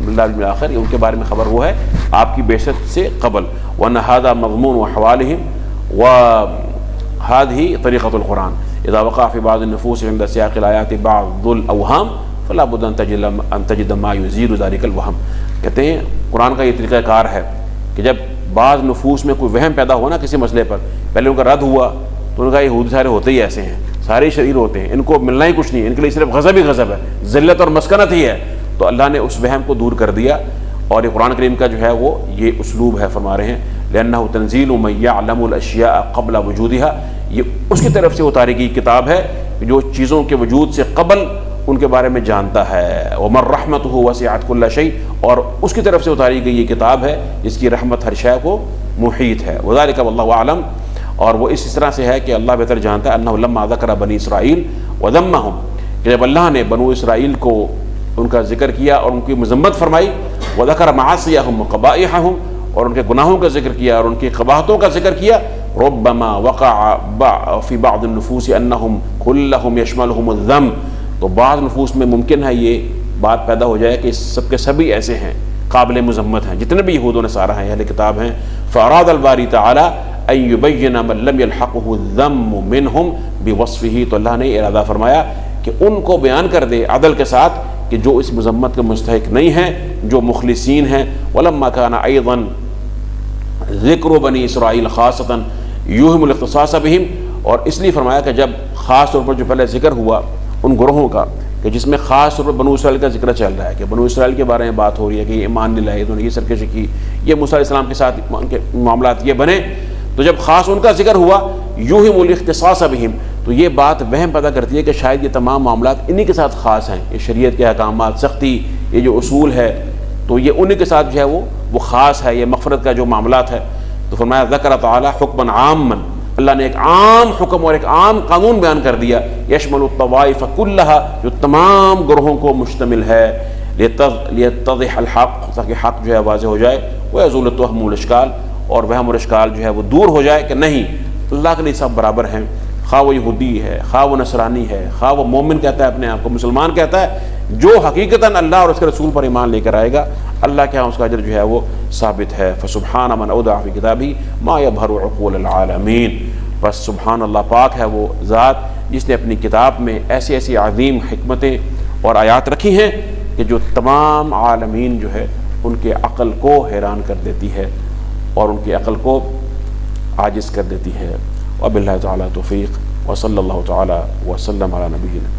باللہ واليوم الآخر، یہ ان کے بارے میں خبر وہ ہے آپ کی بعثت سے قبل۔ وأن هذا مضمون وحوالهم وهذه طریقۃ القرآن اذا وقع في بعض النفوس عند سياق الآيات بعض الأوهام فلا بد ان تجد ما يزيل ذلك الوهم۔ کہتے ہیں قرآن کا یہ طریقہ کار ہے کہ جب بعض نفوس میں کوئی وہم پیدا ہوا نا کسی مسئلے پر، پہلے ان کا رد ہوا تو ان کا یہود سارے ہوتے ہی ایسے ہیں، سارے شریر ہوتے ہیں، ان کو ملنا ہی کچھ نہیں، ان کے لیے صرف غضب ہی غضب ہے، ذلت اور مسکنت ہی ہے۔ تو اللہ نے اس وہم کو دور کر دیا، اور یہ قرآن کریم کا جو ہے وہ یہ اسلوب ہے، فرما رہے ہیں لأنه تنزيل من يعلم الأشياء قبل وجودها، یہ اس کی طرف سے اتاری گئی کتاب ہے جو چیزوں کے وجود سے قبل ان کے بارے میں جانتا ہے۔ ومن رحمته وسعت كل شيء، اور اس کی طرف سے اتاری گئی یہ کتاب ہے جس کی رحمت ہر شے کو محیط ہے۔ وذلك والله اعلم، اور وہ اس طرح سے ہے کہ اللہ بہتر جانتا ہے، انه لما ذکر بنی اسرائیل وذمهم، کہ جب اللہ نے بنو اسرائیل کو ان کا ذکر کیا اور ان کی مذمت فرمائی، وذکر معاصیهم وقبائحهم، اور ان کے گناہوں کا ذکر کیا اور ان کی قباحتوں کا ذکر کیا، ربما وقع فی بعض النفوس انہم کلہم یشملہم الذم، تو بعض نفوس میں ممکن ہے یہ بات پیدا ہو جائے کہ سب کے سبھی ایسے ہیں، قابل مذمت ہیں، جتنے بھی یہود و نصارہ ہیں، اہل کتاب ہیں۔ فاراد الباری تعالی ان یبین من لم یلحقہ الذم منہم بوصفہ، تو اللہ نے ارادہ فرمایا کہ ان کو بیان کر دے عدل کے ساتھ کہ جو اس مذمت کے مستحق نہیں ہیں، جو مخلصین ہیں۔ ولما کان ایضا ذکر بنی اسرائیل خاصتا یوہم الاختصاص بہم، اور اس لیے فرمایا کہ جب خاص طور پر جو پہلے ذکر ہوا ان گروہوں کا کہ جس میں خاص طور پر بنو اسرائیل کا ذکر چل رہا ہے، کہ بنو اسرائیل کے بارے میں بات ہو رہی ہے کہ یہ ایمان نہیں لائے، انہوں نے یہ سرکشی کی، یہ موسیٰ علیہ السلام کے ساتھ ان کے معاملات یہ بنے، تو جب خاص ان کا ذکر ہوا یوہم الاختصاص بہم، تو یہ بات وہم پیدا کرتی ہے کہ شاید یہ تمام معاملات انہی کے ساتھ خاص ہیں، یہ شریعت کے احکامات، سختی، یہ جو اصول ہے تو یہ انہی کے ساتھ جو ہے وہ خاص ہے، یہ مغفرت کا جو معاملات ہے۔ تو فرمایا ذکر تعالی حکما عاما، اللہ نے ایک عام حکم اور ایک عام قانون بیان کر دیا، یشمل الطوائف کلھا، جو تمام گروہوں کو مشتمل ہے، لیتضح الحق، تاکہ حق جو ہے واضح ہو جائے، ویزول التوہم والاشکال، اور وہم اور اشکال جو ہے وہ دور ہو جائے کہ نہیں اللہ کے لیے سب برابر ہیں، خواہ وہ یہودی ہے، خواہ وہ نصرانی ہے، خواہ وہ مومن کہتا ہے اپنے آپ کو، مسلمان کہتا ہے، جو حقیقتاً اللہ اور اس کے رسول پر ایمان لے کر آئے گا اللہ کے ہاں اس کا اجر جو ہے وہ ثابت ہے۔ فسبحان من اودع فی کتابہ ما یبہر عقول العالمین، بس سبحان اللہ، پاک ہے وہ ذات جس نے اپنی کتاب میں ایسی ایسی عظیم حکمتیں اور آیات رکھی ہیں کہ جو تمام عالمین جو ہے ان کے عقل کو حیران کر دیتی ہے اور ان کی عقل کو عاجز کر دیتی ہے۔ وباللہ تعالیٰ توفیق، وصلی اللہ تعالیٰ وسلم علی نبینا۔